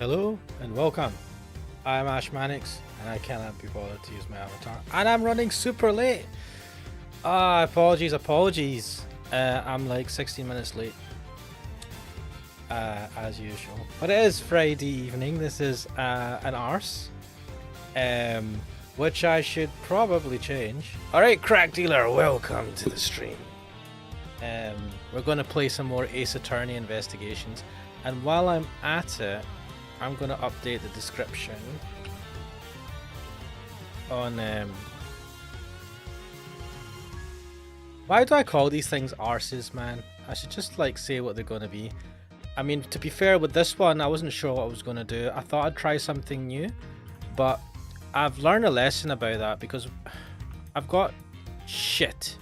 Hello and welcome. I'm Ash Mannix and I cannot be bothered to use my avatar. And I'm running super late. Apologies. I'm like 16 minutes late. As usual. But it is Friday evening. This is an arse. Which I should probably change. Alright, crack dealer, welcome to the stream. We're going to play some more Ace Attorney investigations. And while I'm at it, I'm going to update the description on why do I call these things arses, man? I should just like say what they're going to be. I mean, to be fair, with this one I wasn't sure what I was going to do. I thought I'd try something new, but I've learned a lesson about that because I've got shit.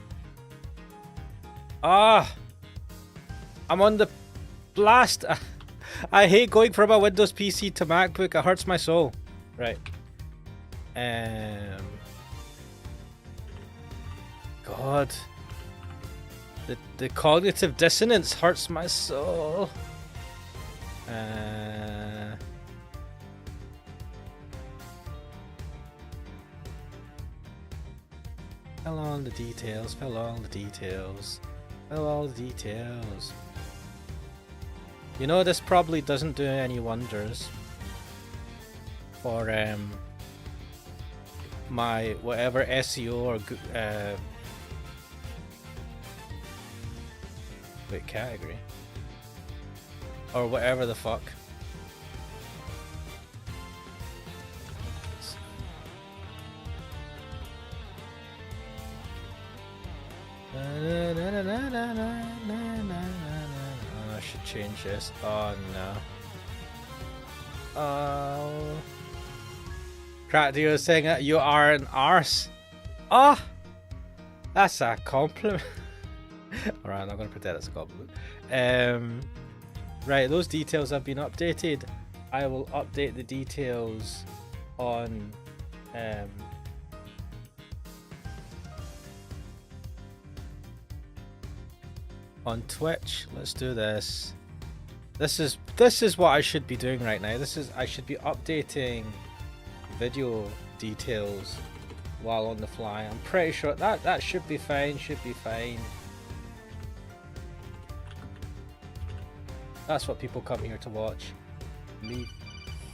I'm on the blast. I hate going from a Windows PC to MacBook. It hurts my soul. Right. God. The cognitive dissonance hurts my soul. Fill all the details. Fill all the details. Fill all the details. You know, this probably doesn't do any wonders for my whatever SEO or wait, category or whatever the fuck. I should change this. Oh no. Oh. Crackdeal is saying that you are an arse. Oh! That's a compliment. Alright, I'm not going to pretend it's a compliment. Right, those details have been updated. I will update the details on Twitch. Let's do this. This is what I should be doing right now. I should be updating video details while on the fly. I'm pretty sure that should be fine. That's what people come here to watch. Me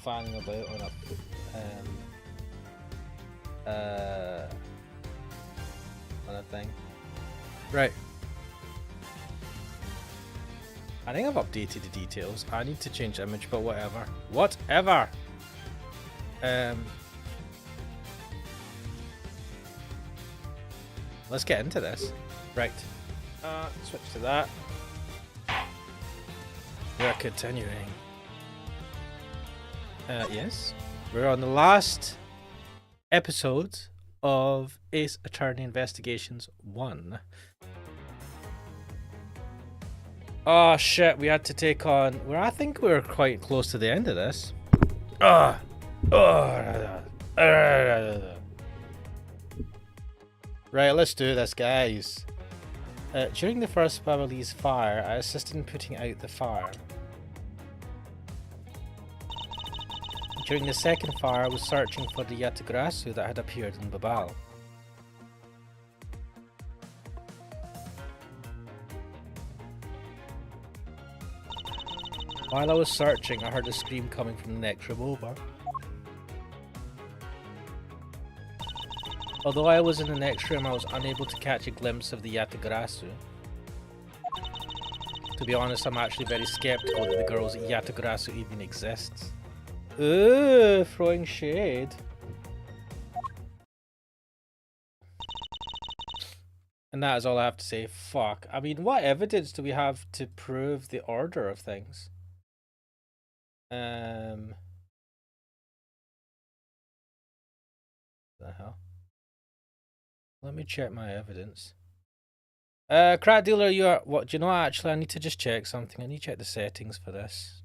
fanning about on a thing. Right. I think I've updated the details. I need to change the image, but whatever. Whatever! Let's get into this. Right. Switch to that. We're continuing. Yes. We're on the last episode of Ace Attorney Investigations 1. Oh shit, we had to take on... Well, I think we're quite close to the end of this. Right, let's do this, guys. During the first family's fire, I assisted in putting out the fire. During the second fire, I was searching for the Yatagrasu that had appeared in Babal. While I was searching, I heard a scream coming from the next room over. Although I was in the next room, I was unable to catch a glimpse of the Yatagrasu. To be honest, I'm actually very skeptical that the girl's Yatagrasu even exists. Ooh, throwing shade. And that is all I have to say. Fuck. I mean, what evidence do we have to prove the order of things? The hell? Let me check my evidence. Crack dealer, you are what? Do you know what? Actually, I need to just check something. I need to check the settings for this.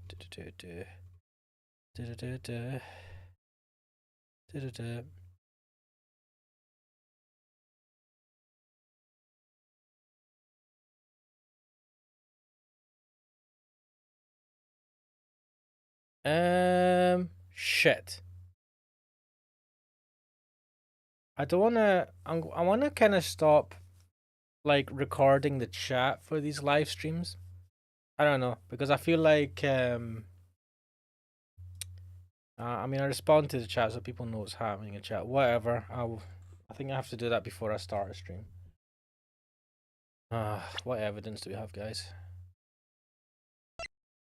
Shit. I don't wanna. I wanna kind of stop, like, recording the chat for these live streams. I don't know, because I feel like I mean, I respond to the chat so people know what's happening in chat. Whatever. I think I have to do that before I start a stream. What evidence do we have, guys?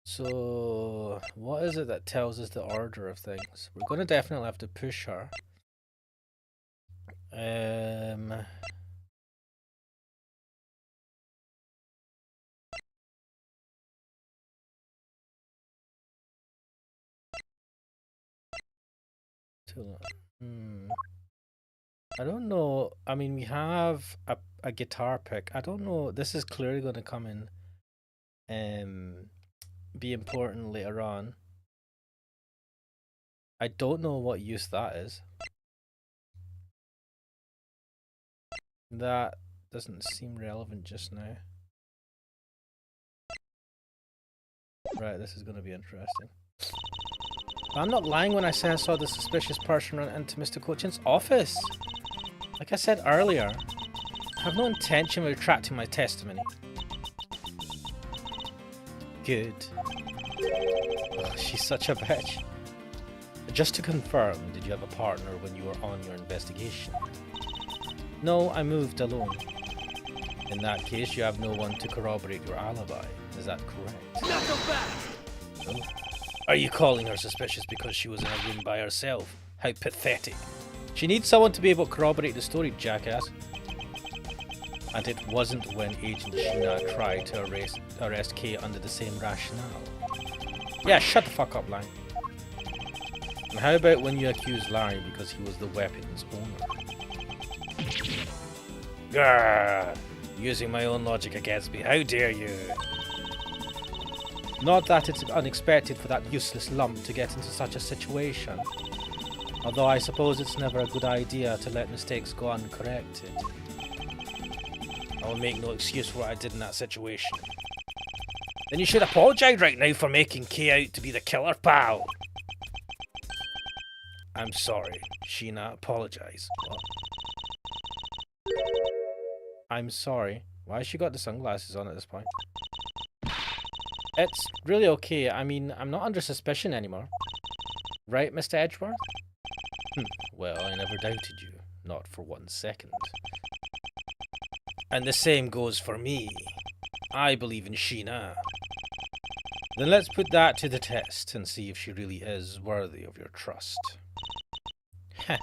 So, what is it that tells us the order of things? We're gonna definitely have to push her. I don't know. I mean, we have a guitar pick. I don't know. This is clearly going to come in, be important later on. I don't know what use that is. That doesn't seem relevant just now. Right, this is going to be interesting. I'm not lying when I say I saw the suspicious person run into Mr. Cochin's office. Like I said earlier, I have no intention of retracting my testimony. Good. Ugh, she's such a bitch. Just to confirm, did you have a partner when you were on your investigation? No, I moved alone. In that case, you have no one to corroborate your alibi. Is that correct? Not so fast! Oh. Are you calling her suspicious because she was in a room by herself? How pathetic. She needs someone to be able to corroborate the story, jackass. And it wasn't when Agent Sheena tried to arrest Kay under the same rationale. Yeah, shut the fuck up, Lang. And how about when you accused Larry because he was the weapon's owner? Grrr! Using my own logic against me, how dare you? Not that it's unexpected for that useless lump to get into such a situation. Although I suppose it's never a good idea to let mistakes go uncorrected. I will make no excuse for what I did in that situation. Then you should apologise right now for making Kay out to be the killer, pal. I'm sorry. Sheena, apologise. What? I'm sorry. Why has she got the sunglasses on at this point? It's really okay. I mean, I'm not under suspicion anymore. Right, Mr. Edgeworth? Well, I never doubted you. Not for 1 second. And the same goes for me. I believe in Sheena. Then let's put that to the test and see if she really is worthy of your trust. Heh.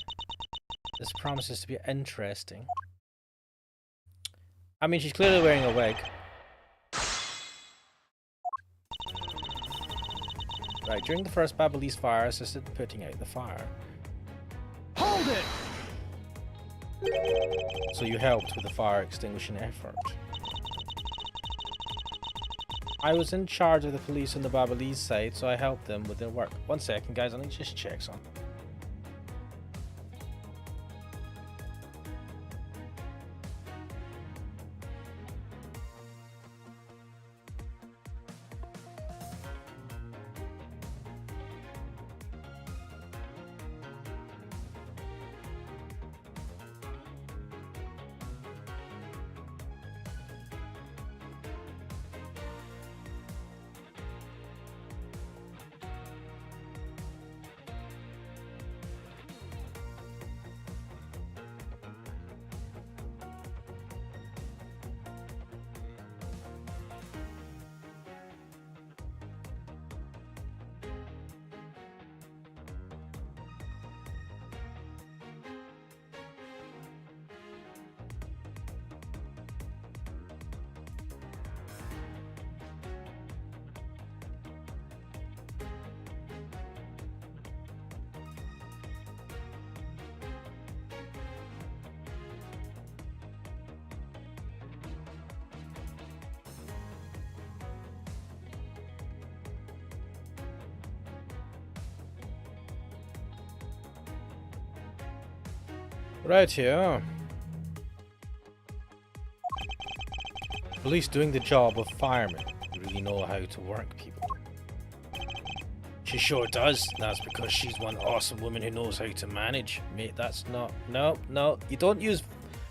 This promises to be interesting. I mean, she's clearly wearing a wig. Right, during the first Babyliss fire, assisted in putting out the fire. Hold it! So you helped with the fire extinguishing effort. I was in charge of the police on the Babyliss side, so I helped them with their work. 1 second, guys, I need to just check something. Right here. Police doing the job of firemen who really know how to work people. She sure does. That's because she's one awesome woman who knows how to manage. Mate, that's not... No, no. You don't use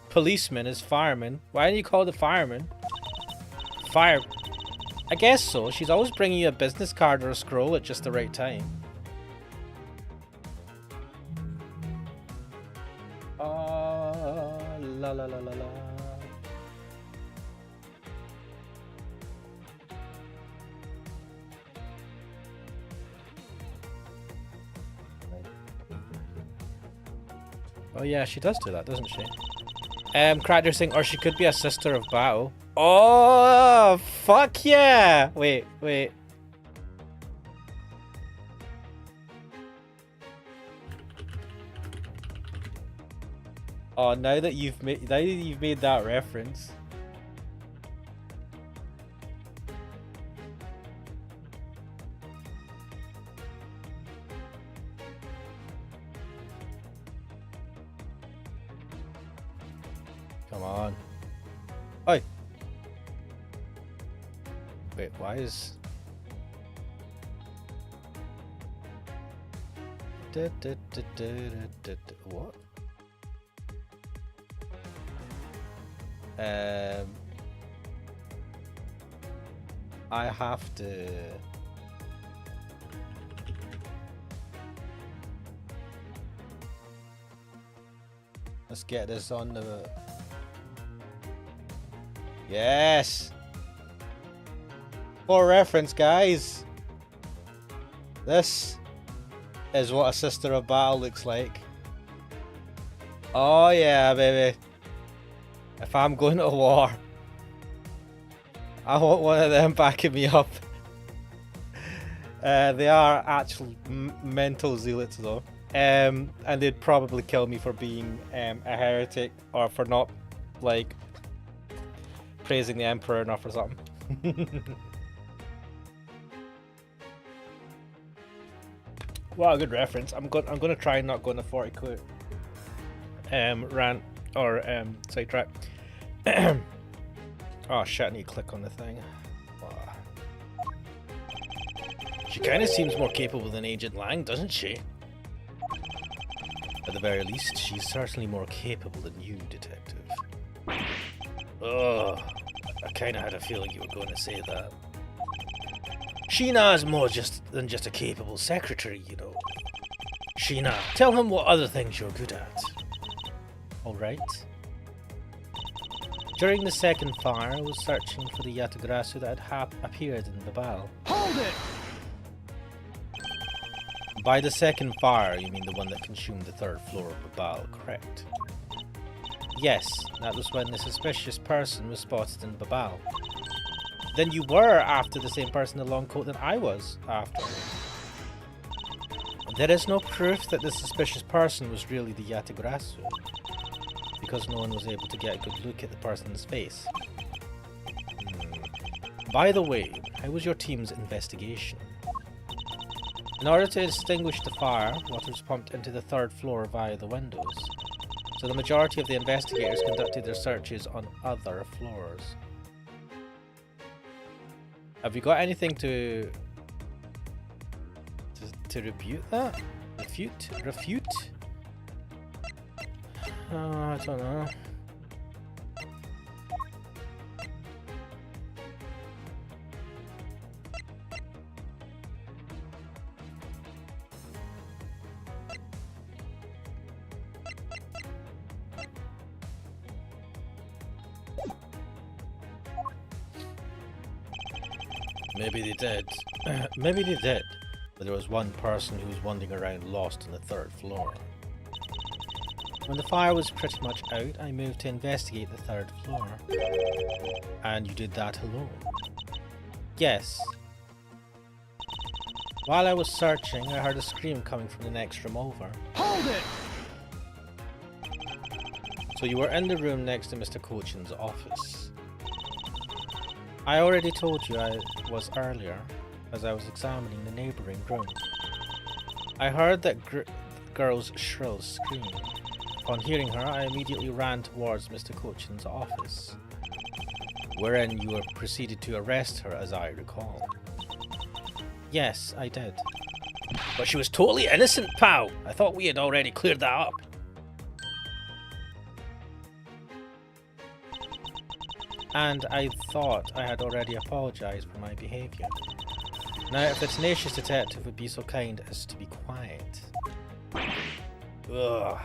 policemen as firemen. Why don't you call the firemen? Fire... I guess so. She's always bringing you a business card or a scroll at just the right time. La la la la la. Oh yeah, she does do that, doesn't she? Character saying, or she could be a sister of Battle. Oh, fuck yeah! Wait, wait. Oh, now that you've made that reference. Come on. Oi. Wait, why is... What? I have to... Let's get this on the... Yes! For reference, guys, this is what a Sister of Battle looks like. Oh yeah, baby. If I'm going to war, I want one of them backing me up. They are actual mental zealots though. And they'd probably kill me for being a heretic or for not, like, praising the Emperor enough or something. What a good reference. I'm gonna try and not go on a 40 quote rant or sidetrack. Oh shit, I need to click on the thing. Wow. She kind of seems more capable than Agent Lang, doesn't she? At the very least, she's certainly more capable than you, Detective. Ugh, I kind of had a feeling you were going to say that. Sheena is more than just a capable secretary, you know. Sheena, tell him what other things you're good at. Alright. During the second fire, I was searching for the Yatagrasu that had appeared in Babal. Hold it! By the second fire, you mean the one that consumed the third floor of Babal, correct? Yes, that was when the suspicious person was spotted in Babal. Then you were after the same person in the long coat that I was after. There is no proof that the suspicious person was really the Yatagrasu, because no one was able to get a good look at the person's face. By the way, how was your team's investigation? In order to extinguish the fire, water was pumped into the third floor via the windows, so the majority of the investigators conducted their searches on other floors. Have you got anything to refute that? Refute? I don't know. Maybe they did. Maybe they did. But there was one person who was wandering around lost on the third floor. When the fire was pretty much out, I moved to investigate the third floor. And you did that alone? Yes. While I was searching, I heard a scream coming from the next room over. Hold it! So you were in the room next to Mr. Cochin's office. I already told you I was earlier, as I was examining the neighbouring room. I heard that girl's shrill scream. Upon hearing her, I immediately ran towards Mr. Cochin's office, wherein you were proceeded to arrest her, as I recall. Yes, I did. But she was totally innocent, pal. I thought we had already cleared that up. And I thought I had already apologized for my behavior. Now, if the tenacious detective would be so kind as to be quiet. Ugh.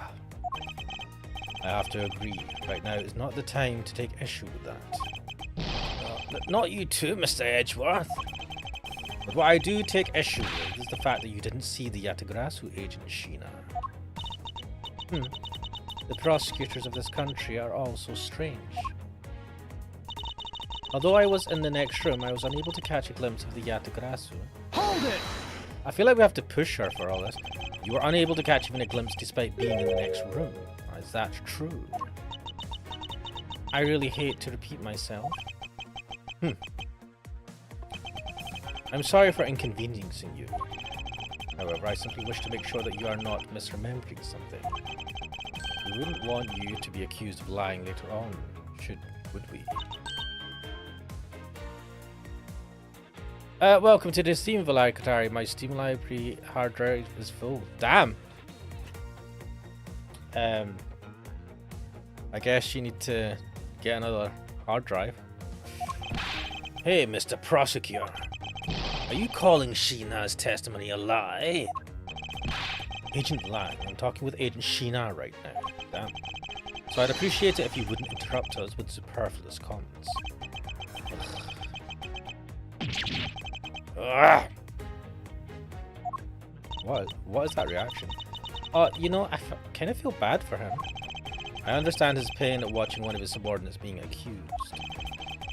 I have to agree. Right now is not the time to take issue with that. Not you too, Mr. Edgeworth. But what I do take issue with is the fact that you didn't see the Yatagrasu agent Sheena. The prosecutors of this country are all so strange. Although I was in the next room, I was unable to catch a glimpse of the Yatagrasu. Hold it! I feel like we have to push her for all this. You were unable to catch even a glimpse despite being in the next room. Is that true? I really hate to repeat myself. I'm sorry for inconveniencing you. However, I simply wish to make sure that you are not misremembering something. We wouldn't want you to be accused of lying later on, would we? Welcome to the Steam Library, Katari. My Steam library hard drive is full. Damn! I guess you need to get another hard drive. Hey, Mr. Prosecutor. Are you calling Sheena's testimony a lie? Agent Lang, I'm talking with Agent Sheena right now. Damn. So I'd appreciate it if you wouldn't interrupt us with superfluous comments. Ugh. What is that reaction? You know, I kind of feel bad for him. I understand his pain at watching one of his subordinates being accused.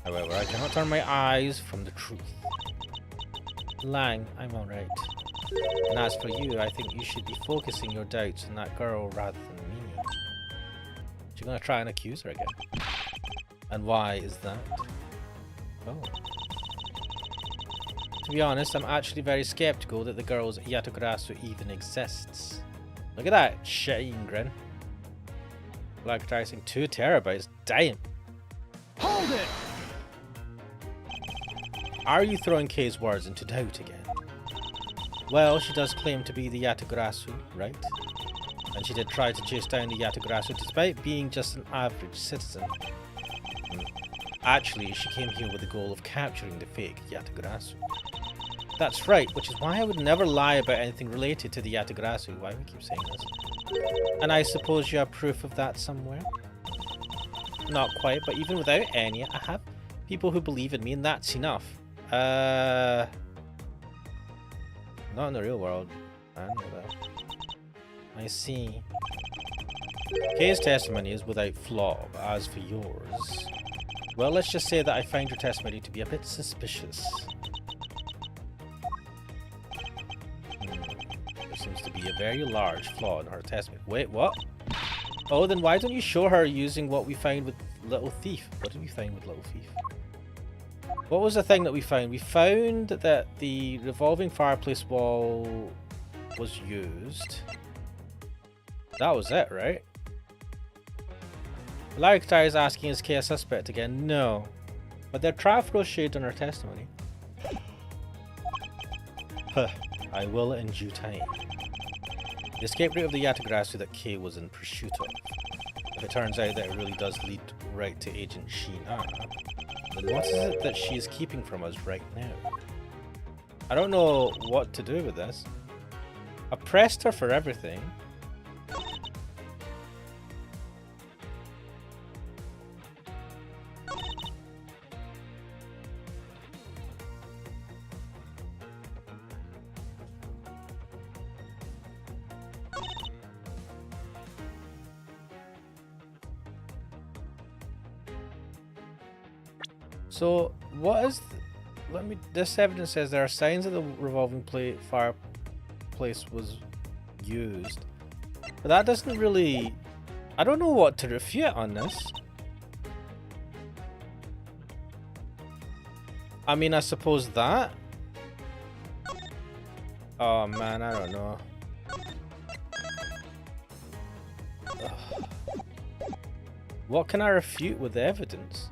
However, I cannot turn my eyes from the truth. Lang, I'm alright. And as for you, I think you should be focusing your doubts on that girl rather than me. You're gonna try and accuse her again. And why is that? Oh. To be honest, I'm actually very skeptical that the girl's Yatagrasu even exists. Look at that shitting grin. Like saying 2 terabytes, damn. Hold it! Are you throwing Kay's words into doubt again? Well, she does claim to be the Yatagrasu, right? And she did try to chase down the Yatagrasu despite being just an average citizen. Actually, she came here with the goal of capturing the fake Yatagrasu. That's right, which is why I would never lie about anything related to the Yatagrasu. Why do we keep saying this? And I suppose you have proof of that somewhere? Not quite, but even without any, I have people who believe in me, and that's enough. Not in the real world. I know that. I see. Kay's testimony is without flaw, but as for yours... Well, let's just say that I find your testimony to be a bit suspicious. There seems to be a very large flaw in her testimony. Wait, what? Oh, then why don't you show her using what we found with Little Thief? What did we find with Little Thief? What was the thing that we found? We found that the revolving fireplace wall was used. That was it, right? Larry Katari is asking, is Kay a suspect again? No. But they're trying to throw shade on her testimony. Huh. I will in due time. The escape route of the Yatagrasu that Kay was in pursuit of. If it turns out that it really does lead right to Agent Sheena, then what is it that she is keeping from us right now? I don't know what to do with this. I pressed her for everything. So, what is... This evidence says there are signs that the revolving fireplace was used. But that doesn't really... I don't know what to refute on this. I mean, I suppose that... Oh man, I don't know. Ugh. What can I refute with the evidence?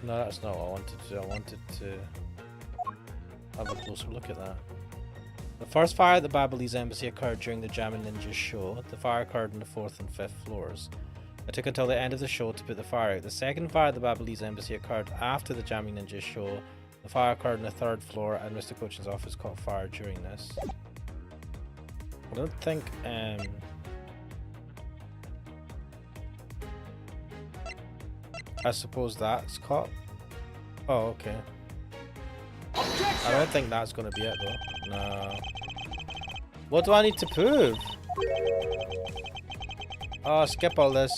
No, that's not what I wanted to do. I wanted to have a closer look at that. The first fire at the Babylonis embassy occurred during the Jamming Ninjas show. The fire occurred on the 4th and 5th floors. It took until the end of the show to put the fire out. The second fire at the Babylonis embassy occurred after the Jamming Ninjas show. The fire occurred on the 3rd floor and Mr. Cochin's office caught fire during this. I don't think I suppose that's caught. Oh, okay. I don't think that's gonna be it though. No. What do I need to prove? Oh, skip all this.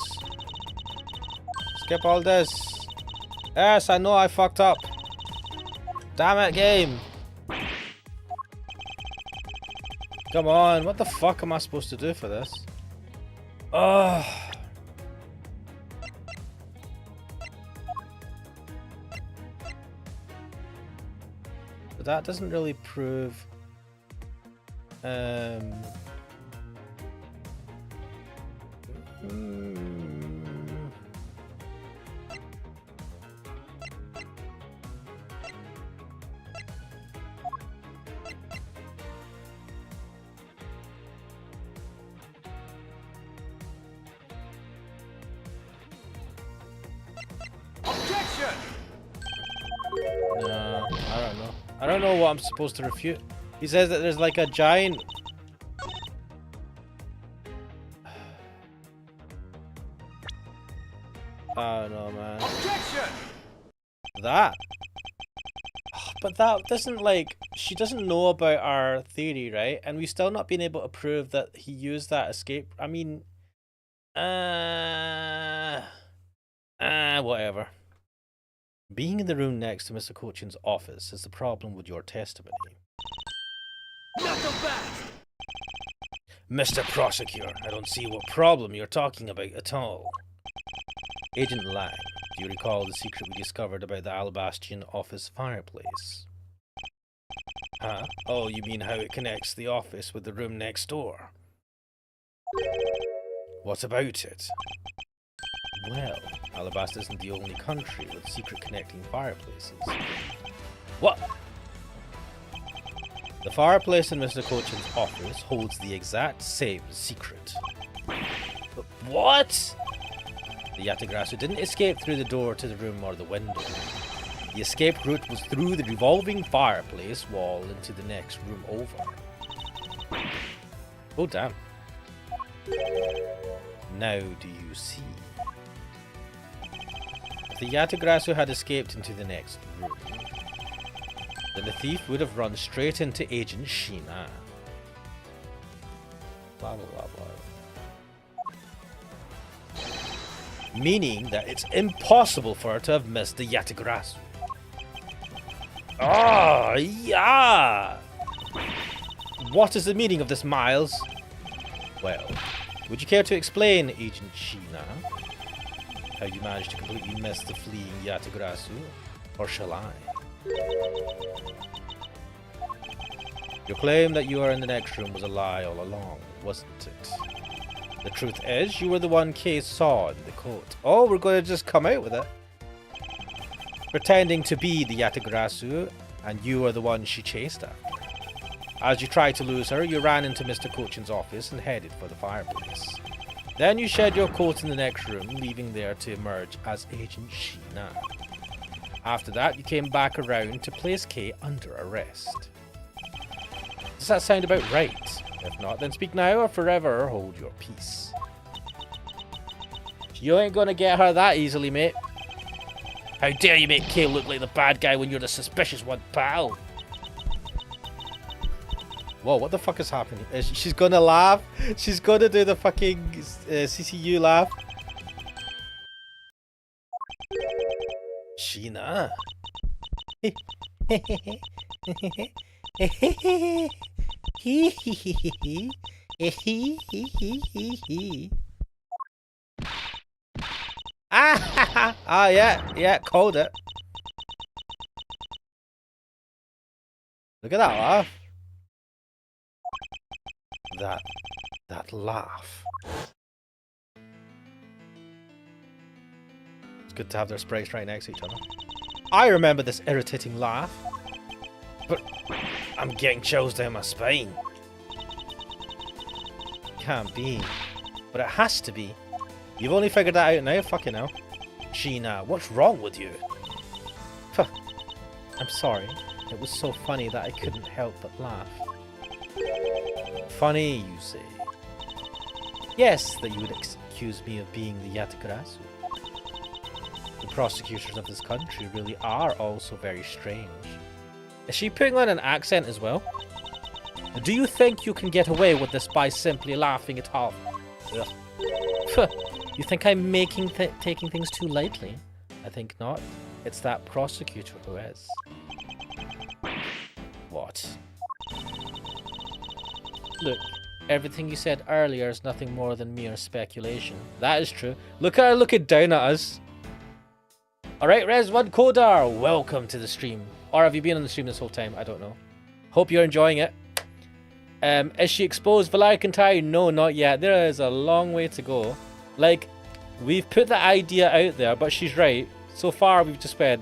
Skip all this. Yes, I know I fucked up. Damn it, game. Come on, what the fuck am I supposed to do for this? Ugh. But that doesn't really prove Objection! No, I don't know. I don't know what I'm supposed to refute. He says that there's like a giant... I don't know, man. Objection! That? Oh, but that doesn't, like... She doesn't know about our theory, right? And we've still not been able to prove that he used that escape... I mean... whatever. Being in the room next to Mr. Cochin's office is the problem with your testimony. Knuckle back! Mr. Prosecutor, I don't see what problem you're talking about at all. Agent Lang, do you recall the secret we discovered about the Alabastian office fireplace? Huh? Oh, you mean how it connects the office with the room next door? What about it? Well, Alabasta isn't the only country with secret connecting fireplaces. What? The fireplace in Mr. Cochin's office holds the exact same secret. But what? The Yatagrasu didn't escape through the door to the room or the window. The escape route was through the revolving fireplace wall into the next room over. Oh damn. Now do you see? If the Yatagrasu had escaped into the next room, then the thief would have run straight into Agent Sheena. Blah blah blah blah. Meaning that it's impossible for her to have missed the Yatagrasu. Oh, yeah! What is the meaning of this, Miles? Well, would you care to explain, Agent Sheena, how you managed to completely miss the fleeing Yatagrasu? Or shall I? Your claim that you were in the next room was a lie all along, wasn't it? The truth is, you were the one Kay saw in the coat. Oh, we're going to just come out with it. Pretending to be the Yatagrasu, and you were the one she chased after. As you tried to lose her, you ran into Mr. Cochin's office and headed for the fireplace. Then you shed your coat in the next room, leaving there to emerge as Agent Sheena. After that, you came back around to place Kay under arrest. Does that sound about right? If not, then speak now or forever hold your peace. You ain't gonna get her that easily, mate. How dare you make Kay look like the bad guy when you're the suspicious one, pal? Whoa, what the fuck is happening? She's gonna laugh? She's gonna do the fucking CCU laugh? Sheena? Ah, yeah, called it. Look at that laugh. That laugh. It's good to have their sprites right next to each other. I remember this irritating laugh. But I'm getting chills down my spine. Can't be. But it has to be. You've only figured that out now? Fucking hell. Gina, what's wrong with you? Huh. I'm sorry. It was so funny that I couldn't help but laugh. Funny, you say? Yes, that you would accuse me of being the Yatagrasu. The prosecutors of this country really are also very strange. Is she putting on an accent as well? Do you think you can get away with this by simply laughing it off? Ugh. You think I'm taking things too lightly? I think not. It's that prosecutor who is. What? Look, everything you said earlier is nothing more than mere speculation. That is true. Look at her looking down at us. Alright, Res1 Kodar, welcome to the stream. Or have you been on the stream this whole time? I don't know. Hope you're enjoying it. Is she exposed Valaricantai? No, not yet. There is a long way to go. Like, we've put the idea out there, but she's right. So far, we've just said,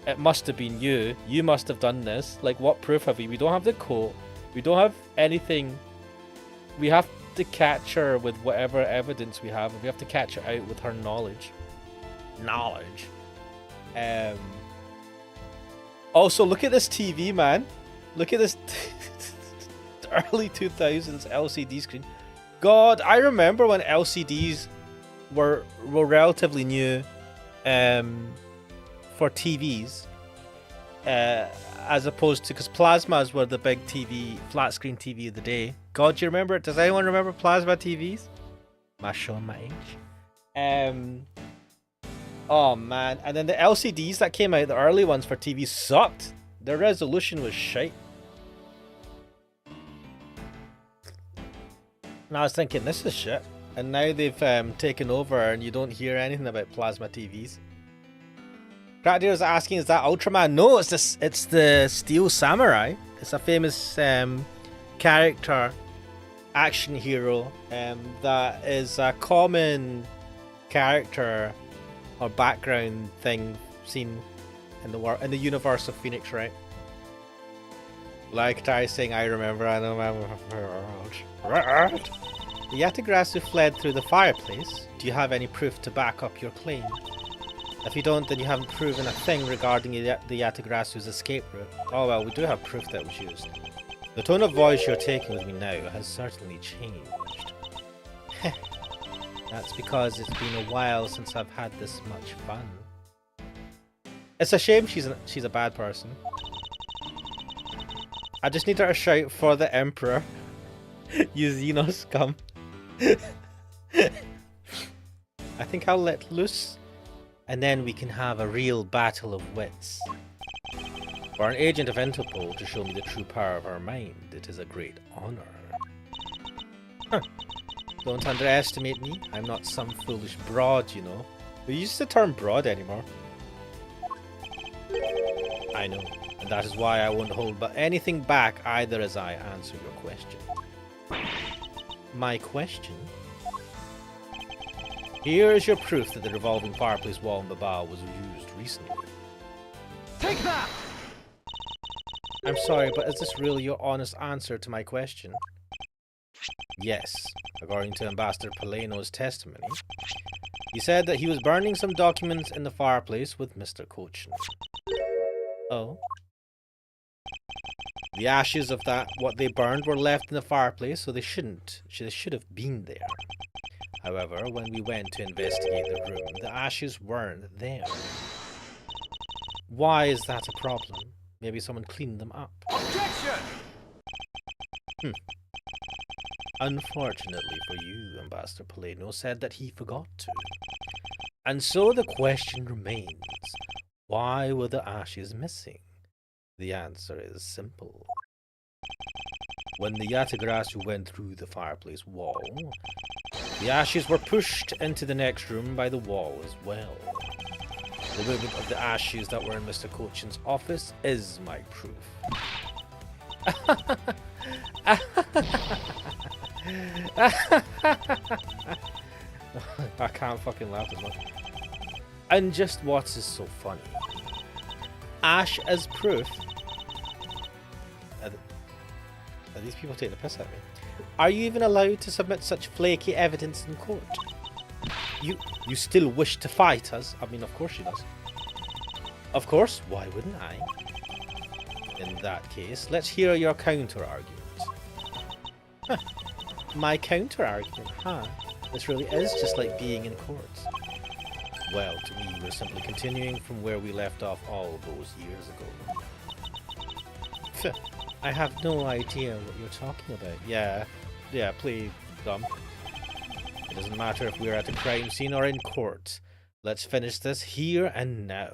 it must have been you. You must have done this. Like, what proof have we? We don't have the quote. We don't have anything. We have to catch her with whatever evidence we have. We have to catch her out with her knowledge. Also, look at this TV, man. Look at this early 2000s LCD screen. God, I remember when LCDs were relatively new for TVs, as opposed to, because plasmas were the big TV, flat screen TV of the day. God, do you remember it? Does anyone remember plasma TVs? Am I showing my age? Oh man, and then the LCDs that came out, the early ones for TV, sucked. Their resolution was shite. And I was thinking, this is shit. And now they've taken over and you don't hear anything about plasma TVs. Gratidier's asking, is that Ultraman? No, it's the Steel Samurai. It's a famous character, action hero, that is a common character or background thing seen in the universe of Phoenix Wright. Like Ty saying, I remember. The Yatagrasu fled through the fireplace. Do you have any proof to back up your claim? If you don't, then you haven't proven a thing regarding the Yatagrasu's escape route. Oh well, we do have proof that was used. The tone of voice you're taking with me now has certainly changed. That's because it's been a while since I've had this much fun. It's a shame she's a bad person. I just need her to shout for the Emperor. You Xeno scum. I think I'll let loose, and then we can have a real battle of wits. For an agent of Interpol to show me the true power of our mind, it is a great honor. Huh. Don't underestimate me. I'm not some foolish broad, you know. We use the term broad anymore. I know, and that is why I won't hold anything back either as I answer your question. My question? Here is your proof that the revolving fireplace wall in Babao was used recently. Take that! I'm sorry, but is this really your honest answer to my question? Yes, according to Ambassador Paleno's testimony. He said that he was burning some documents in the fireplace with Mr. Cochin. Oh? The ashes of what they burned were left in the fireplace, so they should have been there. However, when we went to investigate the room, the ashes weren't there. Why is that a problem? Maybe someone cleaned them up. Objection! Unfortunately for you, Ambassador Paleno said that he forgot to. And so the question remains, why were the ashes missing? The answer is simple. When the Yatagrasu went through the fireplace wall, the ashes were pushed into the next room by the wall as well. The movement of the ashes that were in Mr. Cochin's office is my proof. I can't fucking laugh as much. And just what is so funny? Ash as proof. Are these people taking the piss at me? Are you even allowed to submit such flaky evidence in court? You still wish to fight us? I mean, of course she does. Of course, why wouldn't I? In that case, let's hear your counter-argument. Huh. My counter-argument, huh? This really is just like being in court. Well, to me, we're simply continuing from where we left off all those years ago. I have no idea what you're talking about. Yeah, play dumb. It doesn't matter if we're at a crime scene or in court. Let's finish this here and now.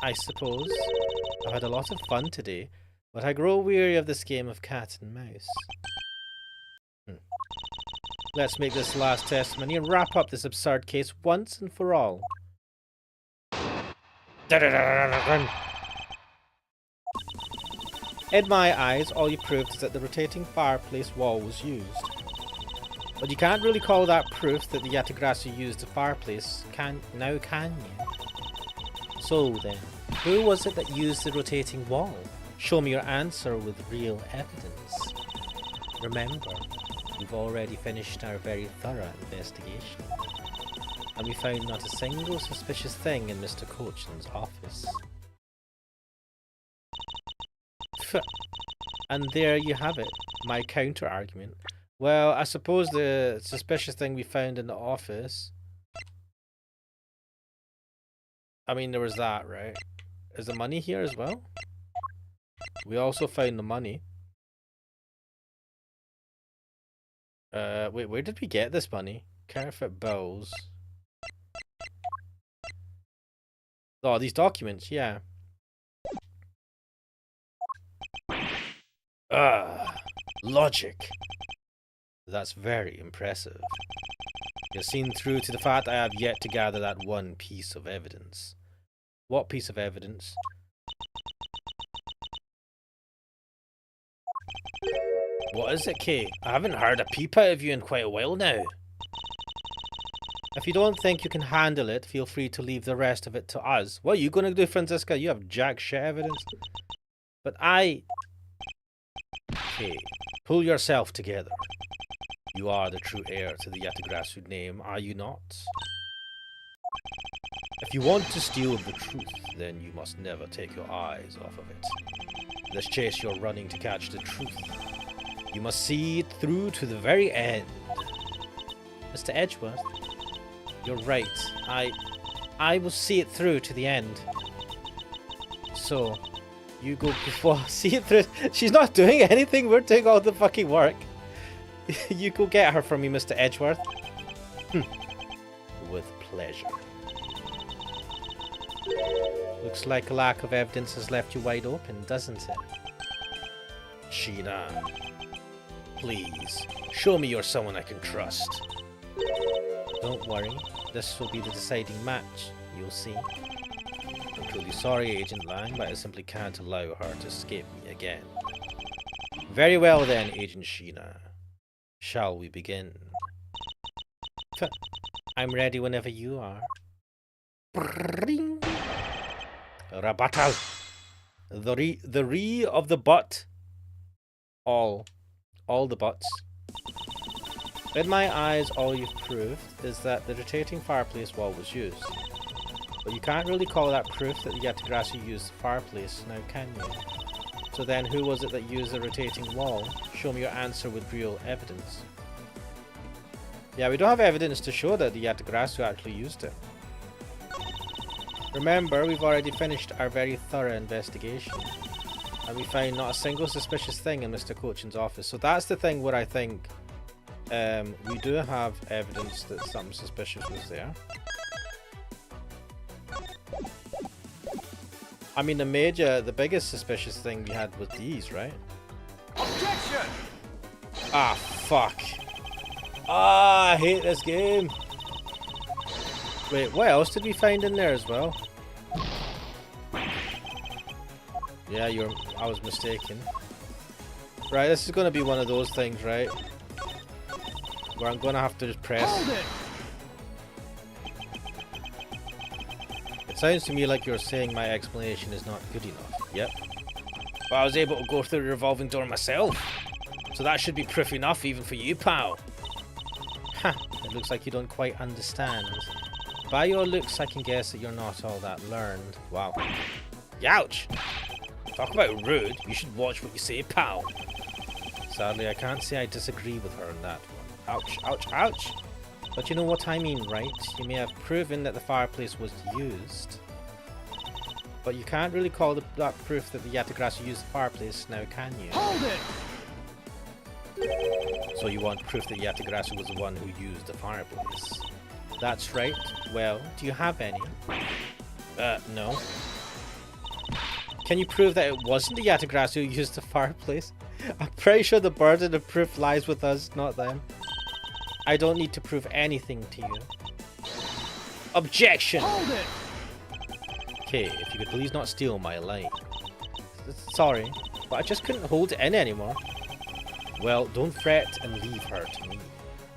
I suppose. I've had a lot of fun today, but I grow weary of this game of cat and mouse. Let's make this last testimony and wrap up this absurd case once and for all. In my eyes, all you proved is that the rotating fireplace wall was used. But you can't really call that proof that the Yatagrasu used the fireplace, can you? So then, who was it that used the rotating wall? Show me your answer with real evidence. Remember, we've already finished our very thorough investigation, and we found not a single suspicious thing in Mr. Cochin's office. And there you have it, my counter-argument. Well, I suppose the suspicious thing we found in the office... I mean, there was that, right? Is the money here as well? We also found the money. Wait, where did we get this money? Counterfeit bills. Oh, these documents, yeah. Logic. That's very impressive. You've seen through to the fact I have yet to gather that one piece of evidence. What piece of evidence? What is it, Kay? I haven't heard a peep out of you in quite a while now. If you don't think you can handle it, feel free to leave the rest of it to us. What are you going to do, Franziska? You have jack shit evidence. But I... Kay, pull yourself together. You are the true heir to the Yatagrasu name, are you not? If you want to steal the truth, then you must never take your eyes off of it. This chase you're running to catch the truth. You must see it through to the very end. Mr. Edgeworth, you're right. I will see it through to the end. So, you go before, see it through. She's not doing anything, we're doing all the fucking work. You go get her for me, Mr. Edgeworth. With pleasure. Looks like a lack of evidence has left you wide open, doesn't it? Sheena, please, show me you're someone I can trust. Don't worry, this will be the deciding match, you'll see. I'm truly sorry, Agent Lang, but I simply can't allow her to escape me again. Very well then, Agent Sheena. Shall we begin? I'm ready whenever you are. Rabatal. The re of the butt. All the butts. In my eyes, all you've proved is that the rotating fireplace wall was used. But you can't really call that proof that the Yatagrasu used the fireplace, now can you? So then, who was it that used the rotating wall? Show me your answer with real evidence. Yeah, we don't have evidence to show that the Yatagrasu actually used it. Remember, we've already finished our very thorough investigation. And we found not a single suspicious thing in Mr. Cochin's office. So that's the thing where I think we do have evidence that something suspicious was there. I mean, the biggest suspicious thing we had was these, right? Objection! Ah, fuck. Ah, I hate this game. Wait, what else did we find in there as well? Yeah, I was mistaken. Right, this is going to be one of those things, right? Where I'm going to have to just press. Hold it! Sounds to me like you're saying my explanation is not good enough. Yep. But I was able to go through the revolving door myself. So that should be proof enough even for you, pal. Ha, it looks like you don't quite understand. By your looks, I can guess that you're not all that learned. Wow. Youch! Talk about rude. You should watch what you say, pal. Sadly, I can't say I disagree with her on that one. Ouch, ouch, ouch! But you know what I mean, right? You may have proven that the fireplace was used. But you can't really call that proof that the Yatagrasu used the fireplace now, can you? Hold it! So you want proof that Yatagrasu was the one who used the fireplace? That's right. Well, do you have any? No. Can you prove that it wasn't the Yatagrasu who used the fireplace? I'm pretty sure the burden of proof lies with us, not them. I don't need to prove anything to you. Objection! Hold it! Okay, if you could please not steal my line. Sorry, but I just couldn't hold it in anymore. Well, don't fret and leave her to me.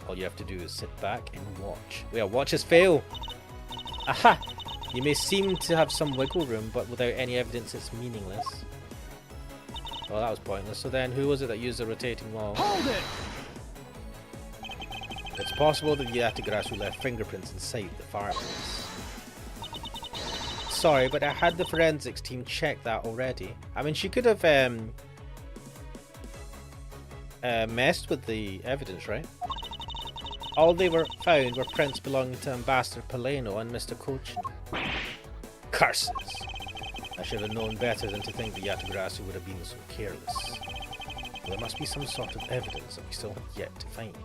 All you have to do is sit back and watch. Well, watch us fail! Aha! You may seem to have some wiggle room, but without any evidence it's meaningless. Well, that was pointless. So then, who was it that used the rotating wall? Hold it! It's possible that Yatagrasu left fingerprints inside the fireplace. Sorry, but I had the forensics team check that already. I mean, she could have messed with the evidence, right? All they found were prints belonging to Ambassador Paleno and Mr. Cochin. Curses! I should have known better than to think that Yatagrasu would have been so careless. Well, there must be some sort of evidence that we still have yet to find.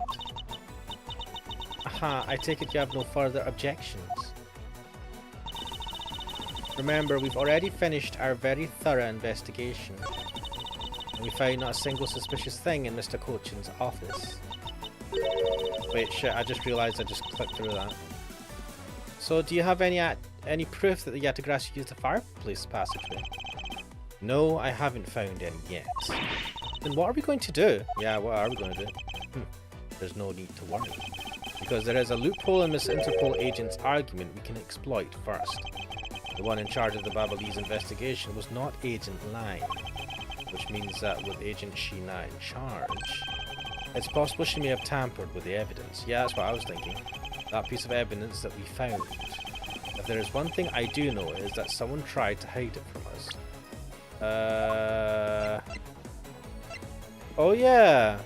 Aha, I take it you have no further objections. Remember, we've already finished our very thorough investigation. And we found not a single suspicious thing in Mr. Cochin's office. Wait, shit, I just realised I just clicked through that. So, do you have any proof that the Yatagrasu used the fireplace passageway? No, I haven't found any yet. Then what are we going to do? Yeah, what are we going to do? There's no need to worry. Because there is a loophole in Miss Interpol agent's argument we can exploit first. The one in charge of the Babalese investigation was not Agent Lang, which means that with Agent Sheena in charge, it's possible she may have tampered with the evidence. Yeah, that's what I was thinking. That piece of evidence that we found. If there is one thing I do know, is that someone tried to hide it from us. Oh yeah!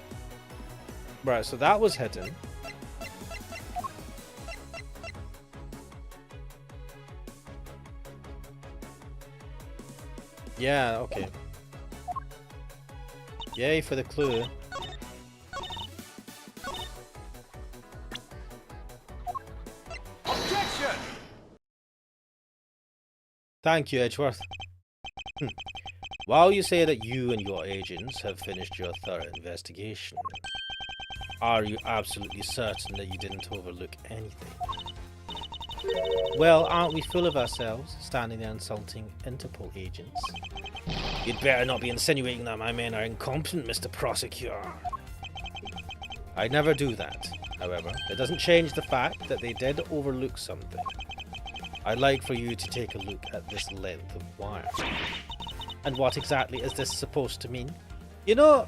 Right, so that was hidden. Yeah, okay. Yay for the clue. Objection! Thank you, Edgeworth. While you say that you and your agents have finished your thorough investigation, are you absolutely certain that you didn't overlook anything? Well, aren't we full of ourselves, standing there insulting Interpol agents? You'd better not be insinuating that my men are incompetent, Mr. Prosecutor. I'd never do that, however. It doesn't change the fact that they did overlook something. I'd like for you to take a look at this length of wire. And what exactly is this supposed to mean? You know,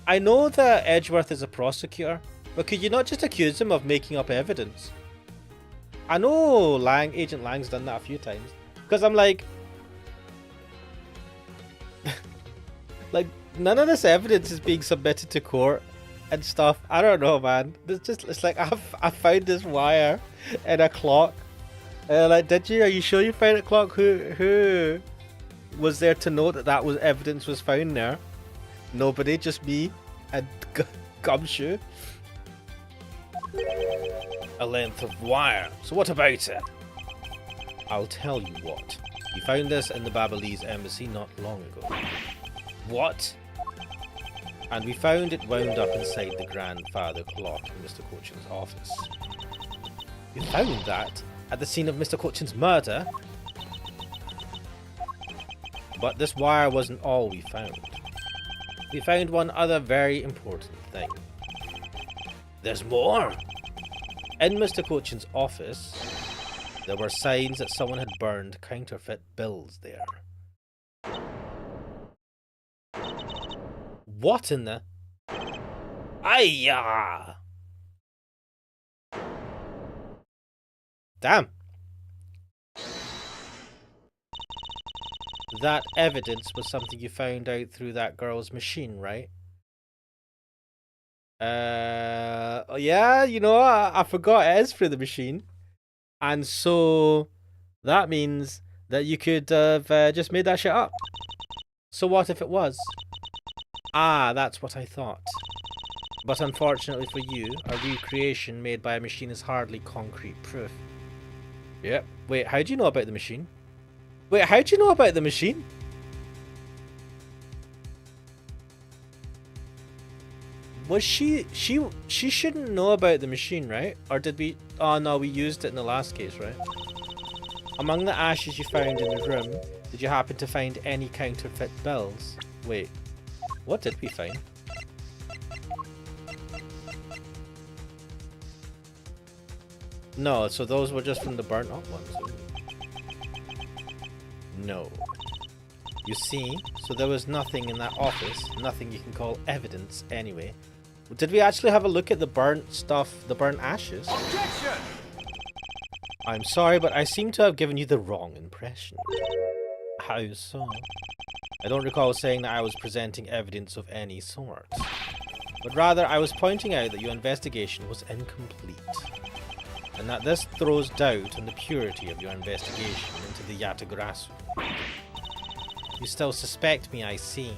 I know that Edgeworth is a prosecutor, but could you not just accuse him of making up evidence? I know Agent Lang's done that a few times. Because I'm like... like, none of this evidence is being submitted to court and stuff. I don't know, man. It's like, I found this wire in a clock. Like, did you? Are you sure you found a clock? Who was there to know that was evidence was found there? Nobody, just me and Gumshoe. A length of wire. So what about it? I'll tell you what. We found this in the Babalese embassy not long ago. What? And we found it wound up inside the grandfather clock in Mr. Cochin's office. You found that at the scene of Mr. Cochin's murder? But this wire wasn't all we found. We found one other very important thing. There's more! In Mr. Cochin's office, There were signs that someone had burned counterfeit bills there. What in the... Ayya! Damn. That evidence was something you found out through that girl's machine, right? Yeah, you know, I forgot it is through the machine. And so that means that you could have just made that shit up. So what if it was? Ah, that's what I thought. But unfortunately for you, a recreation made by a machine is hardly concrete proof. Yep. Wait, how do you know about the machine? Wait, how do you know about the machine? Was she shouldn't know about the machine, right? Or did we... Oh no, we used it in the last case, right? Among the ashes you found in the room, did you happen to find any counterfeit bills? Wait, what did we find? No, so those were just from the burnt up ones. No. You see, so there was nothing in that office, nothing you can call evidence anyway. Did we actually have a look at the burnt stuff, the burnt ashes? Objection! I'm sorry, but I seem to have given you the wrong impression. How so? I don't recall saying that I was presenting evidence of any sort. But rather, I was pointing out that your investigation was incomplete. And that this throws doubt on the purity of your investigation into the Yatagarasu. You still suspect me, I see.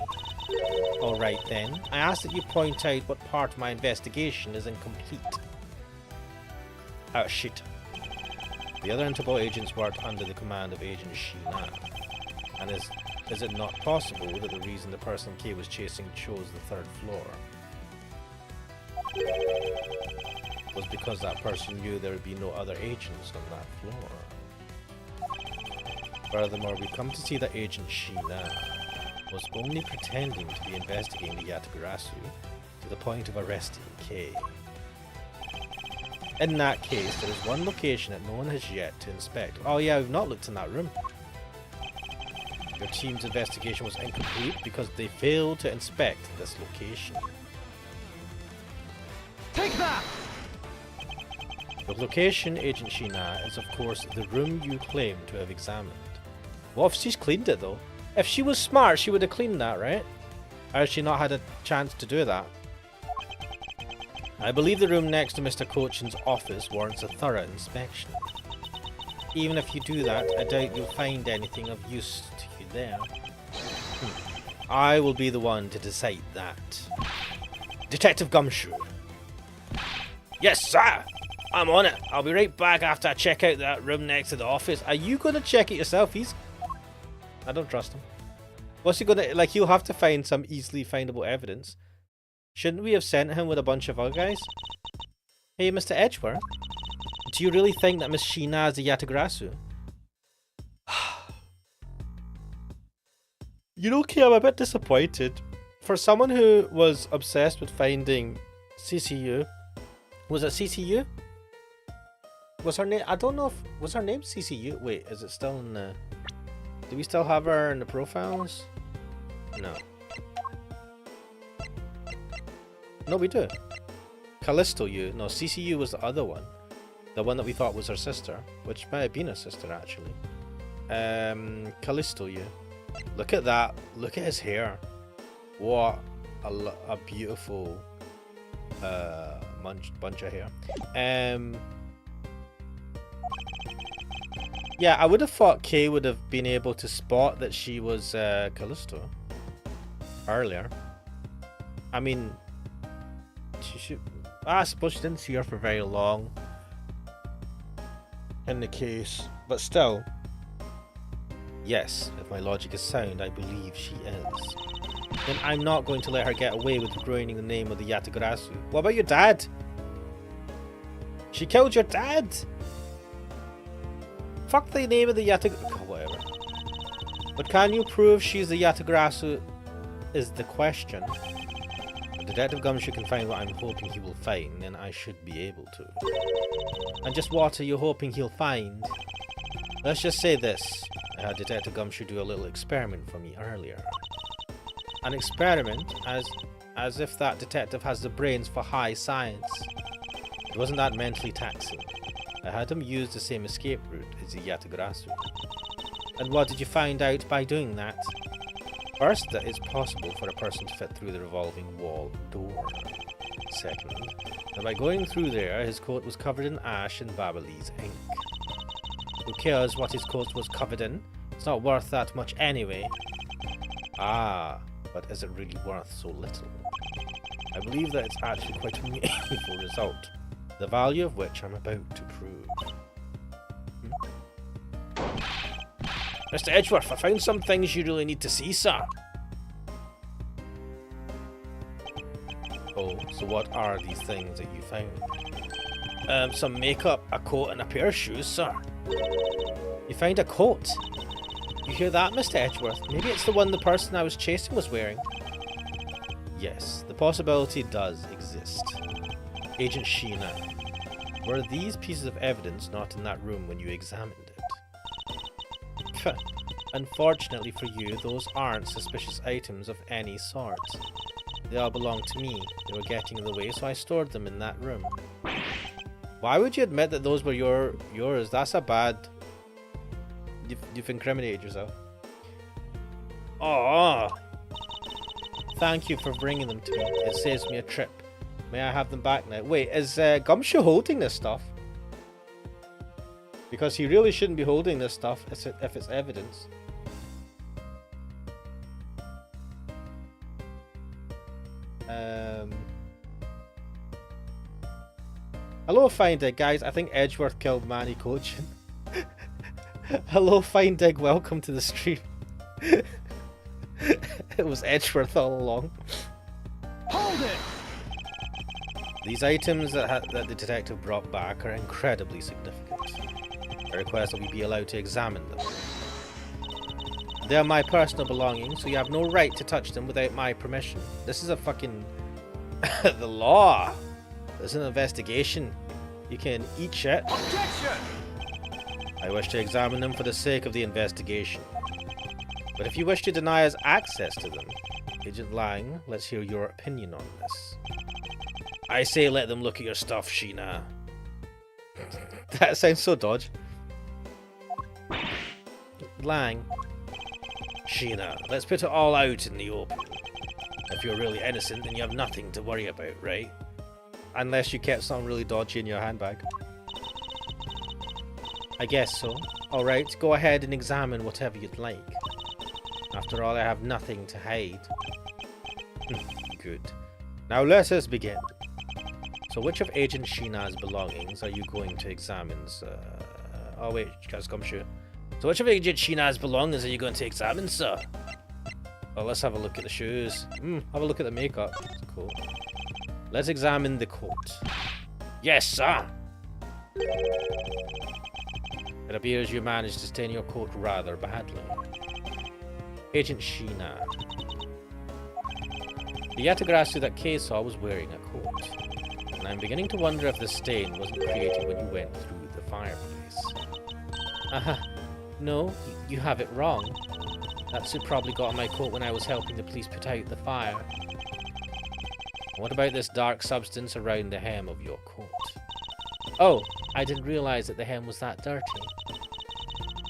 Alright then, I ask that you point out what part of my investigation is incomplete. Oh shit. The other Interpol agents worked under the command of Agent Sheena. And is it not possible that the reason the person K was chasing chose the 3rd floor was because that person knew there would be no other agents on that floor? Furthermore, we come to see that Agent Sheena was only pretending to be investigating the Yatagarasu to the point of arresting K. In that case, there is one location that no one has yet to inspect. Oh yeah, we've not looked in that room. Your team's investigation was incomplete because they failed to inspect this location. Take that! The location, Agent Sheena, is of course the room you claim to have examined. What if she's cleaned it though? If she was smart, she would have cleaned that, right? Or has she not had a chance to do that? I believe the room next to Mr. Cochin's office warrants a thorough inspection. Even if you do that, I doubt you'll find anything of use to you there. I will be the one to decide that. Detective Gumshoe. Yes, sir! I'm on it. I'll be right back after I check out that room next to the office. Are you going to check it yourself? I don't trust him. What's he gonna... Like, he'll have to find some easily findable evidence. Shouldn't we have sent him with a bunch of other guys? Hey, Mr. Edgeworth. Do you really think that Miss Sheena is a Yatagarasu? You know, Kay, I'm a bit disappointed. For someone who was obsessed with finding CCU... Was it CCU? Was her name... I don't know if... Was her name CCU? Wait, is it still in the... Do we still have her in the profiles? No. No, we do. Callisto U. No, CCU was the other one. The one that we thought was her sister. Which might have been her sister, actually. Callisto U. Look at that. Look at his hair. What a beautiful bunch of hair. Yeah, I would have thought Kay would have been able to spot that she was Callisto earlier. I mean, she should... I suppose she didn't see her for very long in the case, but still. Yes, if my logic is sound, I believe she is. Then I'm not going to let her get away with ruining the name of the Yatagarasu. What about your dad? She killed your dad! Fuck the name of the Yatagarasu. Oh, whatever. But can you prove she's the Yatagarasu is the question. If Detective Gumshoe can find what I'm hoping he will find, then I should be able to. And just what are you hoping he'll find? Let's just say this. I had Detective Gumshoe do a little experiment for me earlier. An experiment as if that detective has the brains for high science. It wasn't that mentally taxing. I had him use the same escape route as the Yatagrasu. And what did you find out by doing that? First, that it's possible for a person to fit through the revolving wall door. Second, that by going through there, his coat was covered in ash and Babalese ink. Who cares what his coat was covered in? It's not worth that much anyway. Ah, but is it really worth so little? I believe that it's actually quite a meaningful result, the value of which I'm about to prove. Mr. Edgeworth, I found some things you really need to see, sir. Oh, so what are these things that you found? Some makeup, a coat, and a pair of shoes, sir. You found a coat? You hear that, Mr. Edgeworth? Maybe it's the one the person I was chasing was wearing. Yes, the possibility does exist. Agent Sheena, were these pieces of evidence not in that room when you examined it? Unfortunately for you, those aren't suspicious items of any sort. They all belong to me. They were getting in the way, so I stored them in that room. Why would you admit that those were yours? That's a bad... You've incriminated yourself. Oh, thank you for bringing them to me. It saves me a trip. May I have them back now? Wait, is Gumshoe holding this stuff? Because he really shouldn't be holding this stuff if it's evidence. Hello, Find Dig, guys. I think Edgeworth killed Manny Cochin. Hello, Find Dig. Welcome to the stream. It was Edgeworth all along. Hold it! These items that the detective brought back are incredibly significant. I request that we be allowed to examine them. They are my personal belongings, so you have no right to touch them without my permission. This is a fucking... the law! This is an investigation. You can eat shit. Objection! I wish to examine them for the sake of the investigation. But if you wish to deny us access to them, Agent Lang, let's hear your opinion on this. I say let them look at your stuff, Sheena. That sounds so dodgy. Lang. Sheena, let's put it all out in the open. If you're really innocent, then you have nothing to worry about, right? Unless you kept something really dodgy in your handbag. I guess so. Alright, go ahead and examine whatever you'd like. After all, I have nothing to hide. Good. Now let us begin. So which of Agent Sheena's belongings are you going to examine, sir? Oh wait, just Gumshoe. So which of Agent Sheena's belongings are you going to examine, sir? Oh, let's have a look at the shoes. Have a look at the makeup. That's cool. Let's examine the coat. Yes, sir! It appears you managed to stain your coat rather badly. Agent Sheena. The Yatagrasu that Kay saw was wearing a coat. And I'm beginning to wonder if the stain wasn't created when you went through the fireplace. No, you have it wrong. That suit probably got on my coat when I was helping the police put out the fire. What about this dark substance around the hem of your coat? Oh, I didn't realize that the hem was that dirty.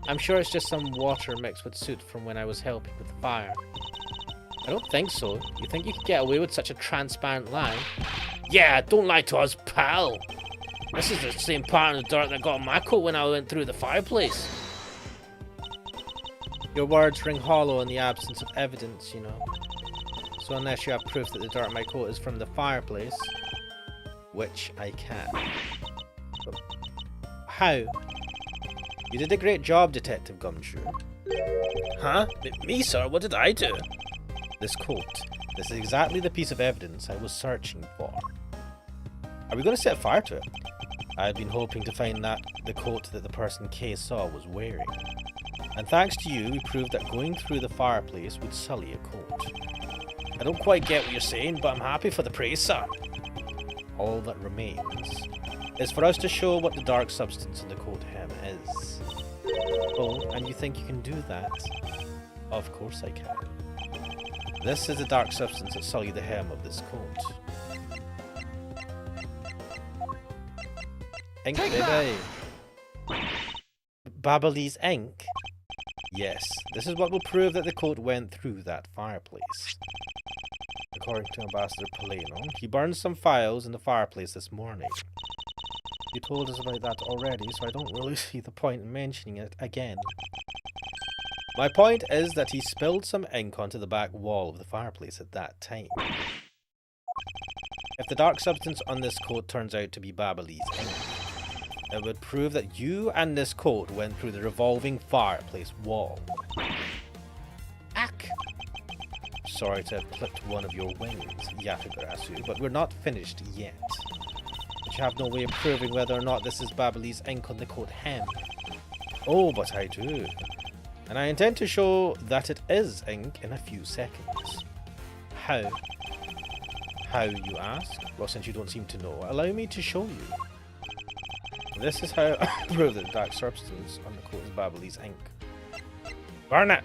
I'm sure it's just some water mixed with soot from when I was helping with the fire. I don't think so. You think you could get away with such a transparent lie? Yeah, don't lie to us, pal! This is the same part of the dirt that got on my coat when I went through the fireplace. Your words ring hollow in the absence of evidence, you know. So unless you have proof that the dirt on my coat is from the fireplace, which I can. But how? You did a great job, Detective Gumshoe. Huh? Me, sir? What did I do? This coat. This is exactly the piece of evidence I was searching for. Are we going to set fire to it? I had been hoping to find the coat that the person Kay saw was wearing. And thanks to you, we proved that going through the fireplace would sully a coat. I don't quite get what you're saying, but I'm happy for the praise, sir. All that remains is for us to show what the dark substance in the coat hem is. Oh, and you think you can do that? Of course I can. This is the dark substance that sullied the hem of this coat. Ink, baby! Babalese ink? Yes, this is what will prove that the coat went through that fireplace. According to Ambassador Paleno, he burned some files in the fireplace this morning. You told us about that already, so I don't really see the point in mentioning it again. My point is that he spilled some ink onto the back wall of the fireplace at that time. If the dark substance on this coat turns out to be Babalese ink, it would prove that you and this coat went through the revolving fireplace wall. Ack! Sorry to have clipped one of your wings, Yatagarasu, but we're not finished yet. But you have no way of proving whether or not this is Babalese ink on the coat hem. Oh, but I do. And I intend to show that it is ink in a few seconds. How? How, you ask? Well, since you don't seem to know, allow me to show you. This is how I prove that the dark substance on the coat is Babalese ink. Burn it!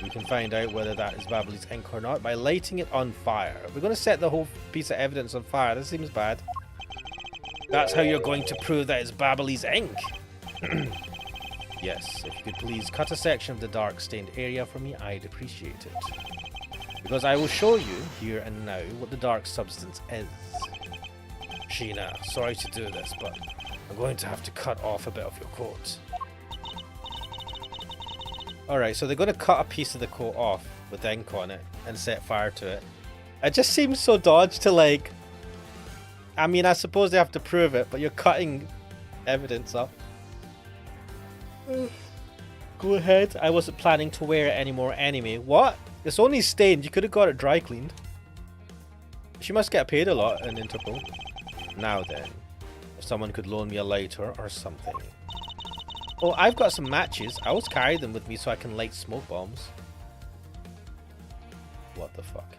We can find out whether that is Babalese ink or not by lighting it on fire. We're going to set the whole piece of evidence on fire. This seems bad. That's how you're going to prove that it's Babalese ink. Yes, if you could please cut a section of the dark stained area for me, I'd appreciate it. Because I will show you, here and now, what the dark substance is. Sheena, sorry to do this, but I'm going to have to cut off a bit of your coat. Alright, so they're going to cut a piece of the coat off with ink on it and set fire to it. It just seems so dodgy to, like... I mean, I suppose they have to prove it, but you're cutting evidence up. Go ahead. I wasn't planning to wear it anymore anyway. What? It's only stained. You could have got it dry cleaned. She must get paid a lot in Interpol. Now then, if someone could loan me a lighter or something. Oh, I've got some matches. I always carry them with me so I can light smoke bombs. What the fuck?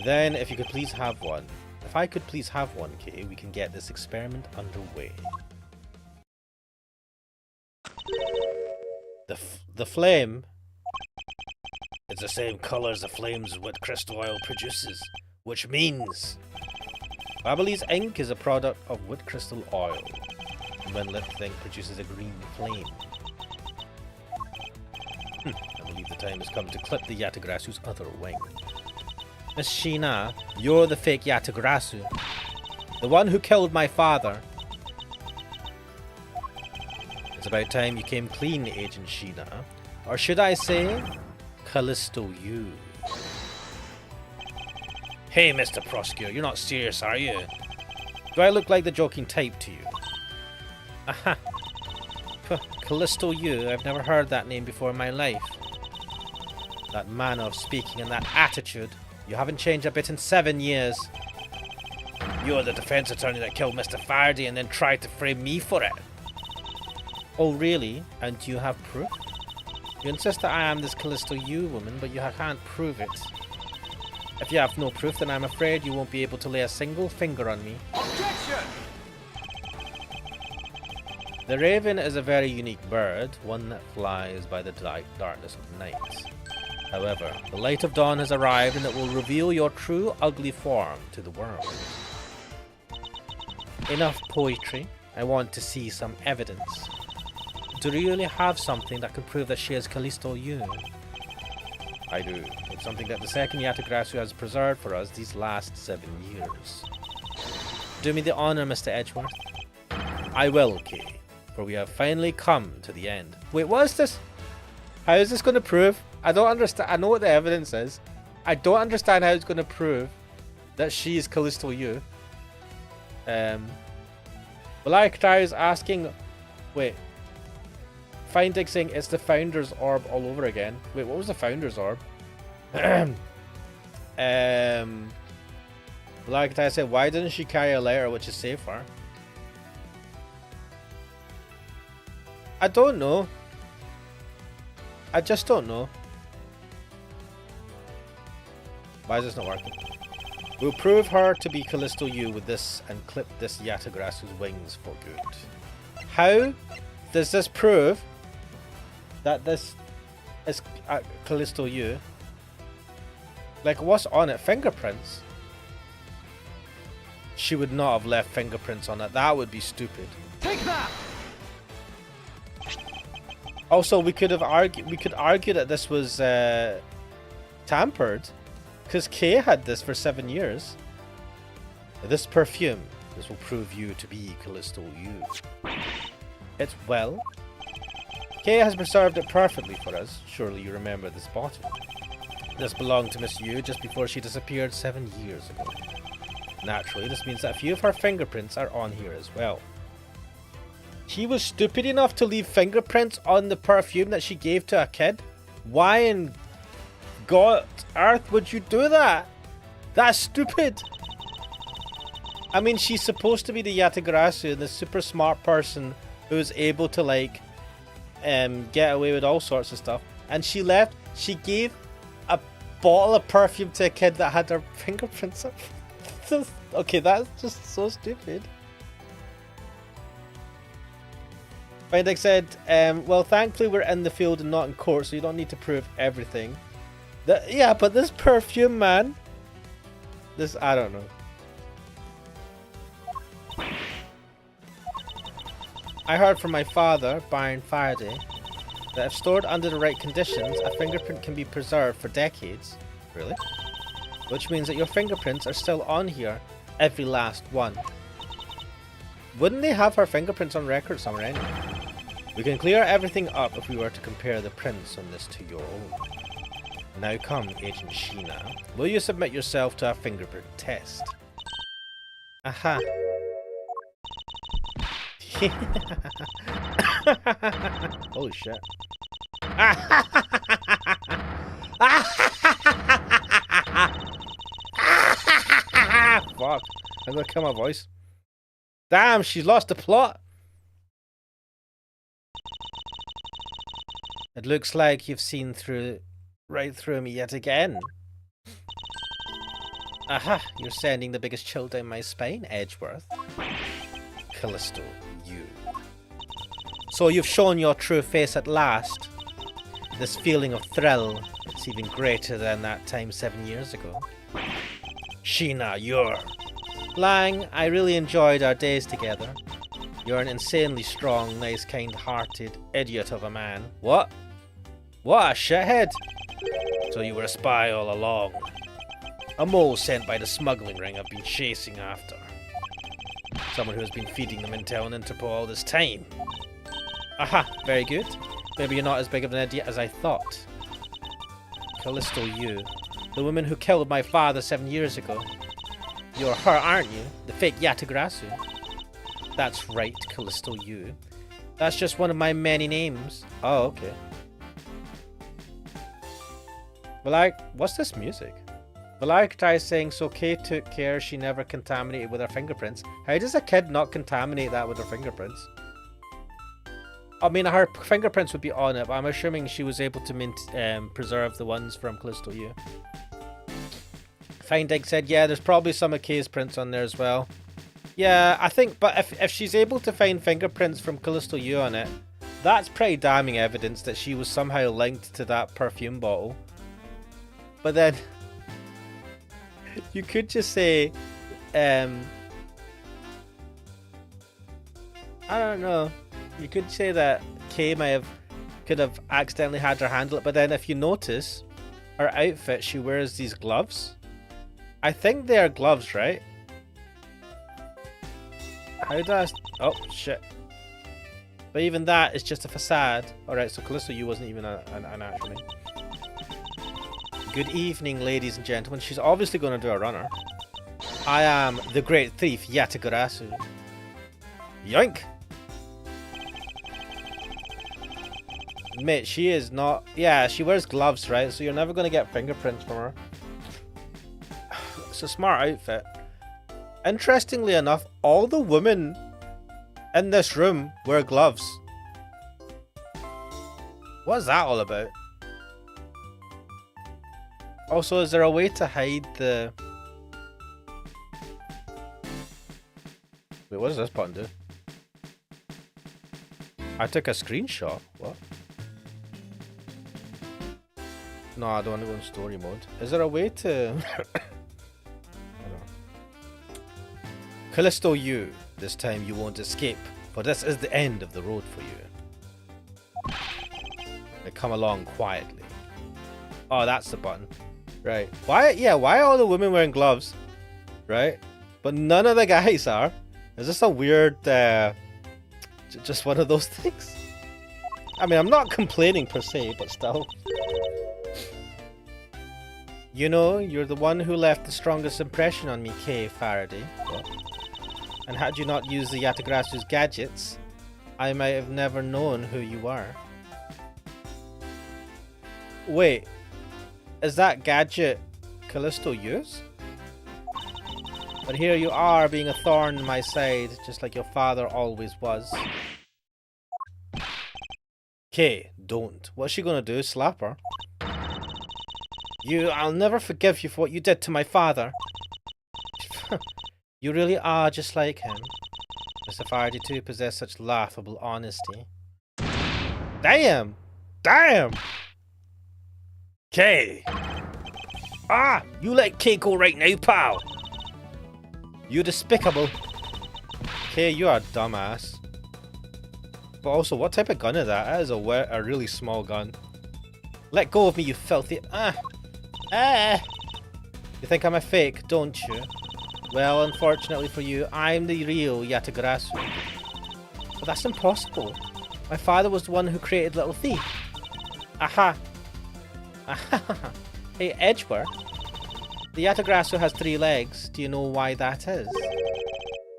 Then, if you could please have one. If I could please have one, Kay, we can get this experiment underway. The flame? It's the same color as the flames wet crystal oil produces, which means Babalese ink is a product of wet crystal oil. When lit, ink produces a green flame. I believe the time has come to clip the Yatagrasu's other wing. Miss Sheena, you're the fake Yatagrasu. The one who killed my father. It's about time you came clean, Agent Sheena. Or should I say, Callisto you. Hey, Mr. Prosecutor, you're not serious, are you? Do I look like the joking type to you? Aha. Callisto you, I've never heard that name before in my life. That manner of speaking and that attitude, you haven't changed a bit in 7 years. You're the defense attorney that killed Mr. Faraday and then tried to frame me for it. Oh really? And do you have proof? You insist that I am this Callisto you woman, but you can't prove it. If you have no proof, then I'm afraid you won't be able to lay a single finger on me. Objection! The raven is a very unique bird, one that flies by the darkness of night. However, the light of dawn has arrived and it will reveal your true ugly form to the world. Enough poetry. I want to see some evidence. Do you really have something that can prove that she is Callisto you? I do. It's something that the second Yatagrasu has preserved for us these last 7 years. Do me the honor, Mr. Edgeworth. I will, Kay. For we have finally come to the end. Wait, what is this? How is this going to prove? I don't understand. I know what the evidence is. I don't understand how it's going to prove that she is Callisto you. Balakatari is asking... Wait. Finding saying it's the Founder's Orb all over again. Wait, what was the Founder's Orb? Balakatari said, why didn't she carry a letter which is safer? I don't know. I just don't know. Why is this not working? We'll prove her to be Callisto you with this and clip this Yatagrasu's wings for good. How does this prove that this is Callisto U? Like, what's on it? Fingerprints? She would not have left fingerprints on it. That would be stupid. Take that! Also, we could argue that this was tampered, because Kay had this for 7 years. This perfume, this will prove you to be Callisto U. It's well. Kay has preserved it perfectly for us. Surely you remember this bottle. This belonged to Miss Yu just before she disappeared 7 years ago. Naturally, this means that a few of her fingerprints are on here as well. She was stupid enough to leave fingerprints on the perfume that she gave to a kid? Why in God's earth would you do that? That's stupid. I mean, she's supposed to be the Yatagarasu, the super smart person who's able to, like, get away with all sorts of stuff. And she gave a bottle of perfume to a kid that had her fingerprints on. Okay, that's just so stupid. Findek said, well, thankfully we're in the field and not in court, so you don't need to prove everything. Yeah, but this perfume, man. I don't know. I heard from my father, Byron Faraday, that if stored under the right conditions, a fingerprint can be preserved for decades. Really? Which means that your fingerprints are still on here, every last one. Wouldn't they have her fingerprints on record somewhere anyway? We can clear everything up if we were to compare the prints on this to your own. Now come, Agent Sheena. Will you submit yourself to a fingerprint test? Aha. Holy shit. Fuck. I'm gonna kill my voice. Damn, she's lost the plot. It looks like you've seen right through me yet again. Aha, you're sending the biggest chill down my spine, Edgeworth. Callisto, you. So you've shown your true face at last. This feeling of thrill, it's even greater than that time 7 years ago. Sheena, you're... Lang, I really enjoyed our days together. You're an insanely strong, nice, kind-hearted idiot of a man. What? What a shithead! So you were a spy all along. A mole sent by the smuggling ring I've been chasing after. Someone who has been feeding them intel and Interpol all this time. Aha, very good. Maybe you're not as big of an idiot as I thought. Callisto Yu, the woman who killed my father 7 years ago. You're her, aren't you? The fake Yatagarasu. That's right, Callisto Yu. That's just one of my many names. Oh, okay. What's this music? Valak is saying, so Kay took care she never contaminated with her fingerprints. How does a kid not contaminate that with her fingerprints? I mean, her fingerprints would be on it, but I'm assuming she was able to preserve the ones from Callisto U. Findig said, yeah, there's probably some of Kay's prints on there as well. Yeah, I think, but if she's able to find fingerprints from Callisto U on it, that's pretty damning evidence that she was somehow linked to that perfume bottle. But then, you could just say, I don't know. You could say that Kay could have accidentally had her handle it, but then if you notice, her outfit, she wears these gloves. I think they are gloves, right? How does... Oh, shit. But even that is just a facade. Alright, so Callisto U wasn't even an actual name. Good evening, ladies and gentlemen. She's obviously going to do a runner. I am the great thief, Yatagarasu. Yoink! Mate, she is not... Yeah, she wears gloves, right? So you're never going to get fingerprints from her. It's a smart outfit. Interestingly enough, all the women in this room wear gloves. What is that all about? Also, is there a way to hide the... Wait, what does this button do? I took a screenshot. What? No, I don't want to go in story mode. Is there a way to... Callisto, you. This time you won't escape, for this is the end of the road for you. They come along quietly. Oh, that's the button. Right. Why are all the women wearing gloves? Right? But none of the guys are. Is this a weird, just one of those things? I mean, I'm not complaining per se, but still. You know, you're the one who left the strongest impression on me, Kay Faraday. Yeah. And had you not used the Yatagrasu's gadgets, I might have never known who you are. Wait, is that gadget Callisto used? But here you are, being a thorn in my side, just like your father always was. Kay, don't. What's she gonna do? Slap her? I'll never forgive you for what you did to my father. You really are just like him. Mr. Faraday too possessed such laughable honesty. Damn! Damn! Kay! Ah! You let Kay go right now, pal! You despicable. Kay, you are a dumbass. But also, what type of gun is that? That is a really small gun. Let go of me, you filthy... You think I'm a fake, don't you? Well, unfortunately for you, I'm the real Yatagrasu. But that's impossible. My father was the one who created Little Thief. Aha! Aha! Hey, Edgeworth. The Yatagrasu has 3 legs. Do you know why that is?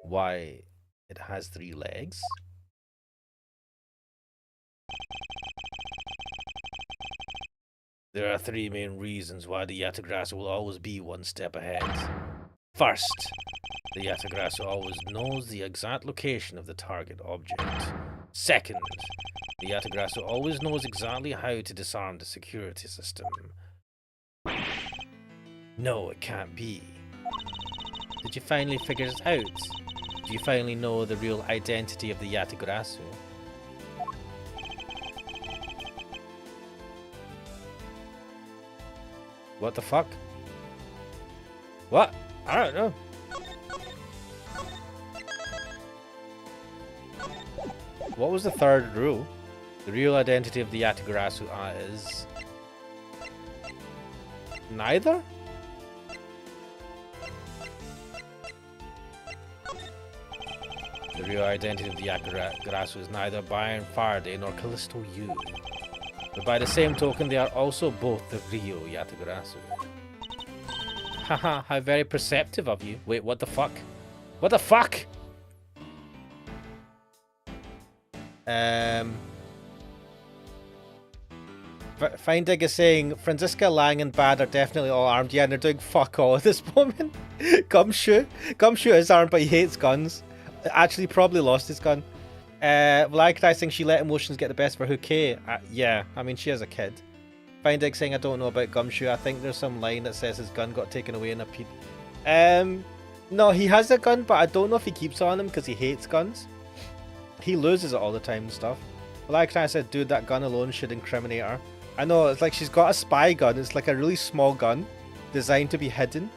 Why it has 3 legs? There are 3 main reasons why the Yatagrasu will always be 1 step ahead. First, the Yatagrasu always knows the exact location of the target object. Second, the Yatagrasu always knows exactly how to disarm the security system. No, it can't be. Did you finally figure it out? Do you finally know the real identity of the Yatagrasu? What the fuck? What? I don't know. What was the 3rd rule? The real identity of the Yatagrasu is... neither? The real identity of the Yatagrasu is neither Byron Faraday nor Callisto Yu. But by the same token, they are also both the real Yatagrasu. Haha, how very perceptive of you. Wait, what the fuck? What the fuck? Feindig is saying Franziska, Lang, and Bad are definitely all armed. Yeah, and they're doing fuck all at this moment. Gumshoe is armed, but he hates guns. Actually, probably lost his gun. Vlaikrai saying she let emotions get the best for Houquet. Yeah, I mean, she has a kid. Feindig saying I don't know about Gumshoe. I think there's some line that says his gun got taken away in a peep. No, he has a gun, but I don't know if he keeps on him because he hates guns. He loses it all the time and stuff. Vlaikrai said, dude, that gun alone should incriminate her. I know, it's like she's got a spy gun. It's like a really small gun designed to be hidden.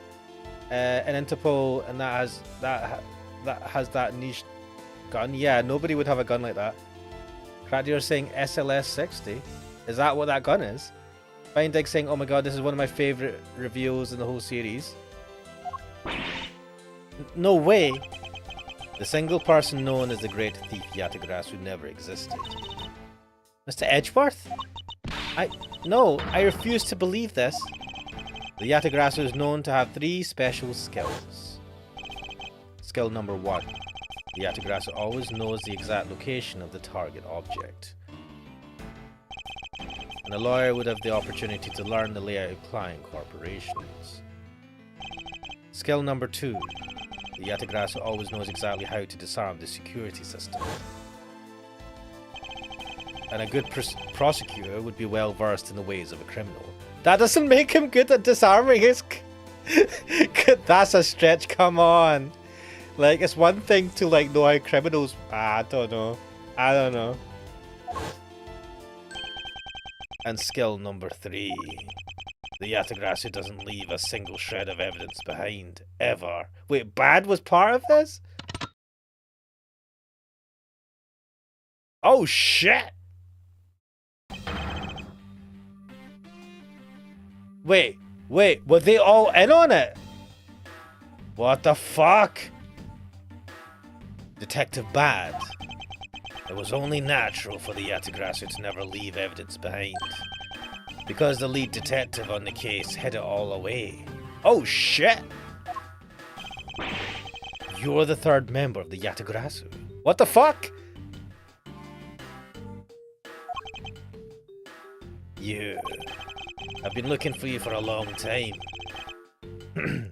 And Interpol, and that has that niche gun. Yeah, nobody would have a gun like that. Cradier saying SLS 60. Is that what that gun is? Feindig saying, oh my god, this is one of my favourite reveals in the whole series. No way! The single person known as the Great Thief Yatagrasu never existed. Mr. Edgeworth? No, I refuse to believe this. The Yatagrasu is known to have 3 special skills. Skill number 1. The Yatagrasu always knows the exact location of the target object. And a lawyer would have the opportunity to learn the layout of client corporations. Skill number 2. The Yatagrasu always knows exactly how to disarm the security system. And a good prosecutor would be well versed in the ways of a criminal. That doesn't make him good at disarming his... That's a stretch, come on. Like, it's one thing to, like, know how criminals... I don't know. And skill number 3. The Yatagrasu doesn't leave a single shred of evidence behind, ever. Wait, bad was part of this? Oh shit! Wait, were they all in on it? What the fuck? Detective Bad. It was only natural for the Yatagrasu to never leave evidence behind, because the lead detective on the case hid it all away. Oh shit! You're the 3rd member of the Yatagrasu. What the fuck? You. I've been looking for you for a long time.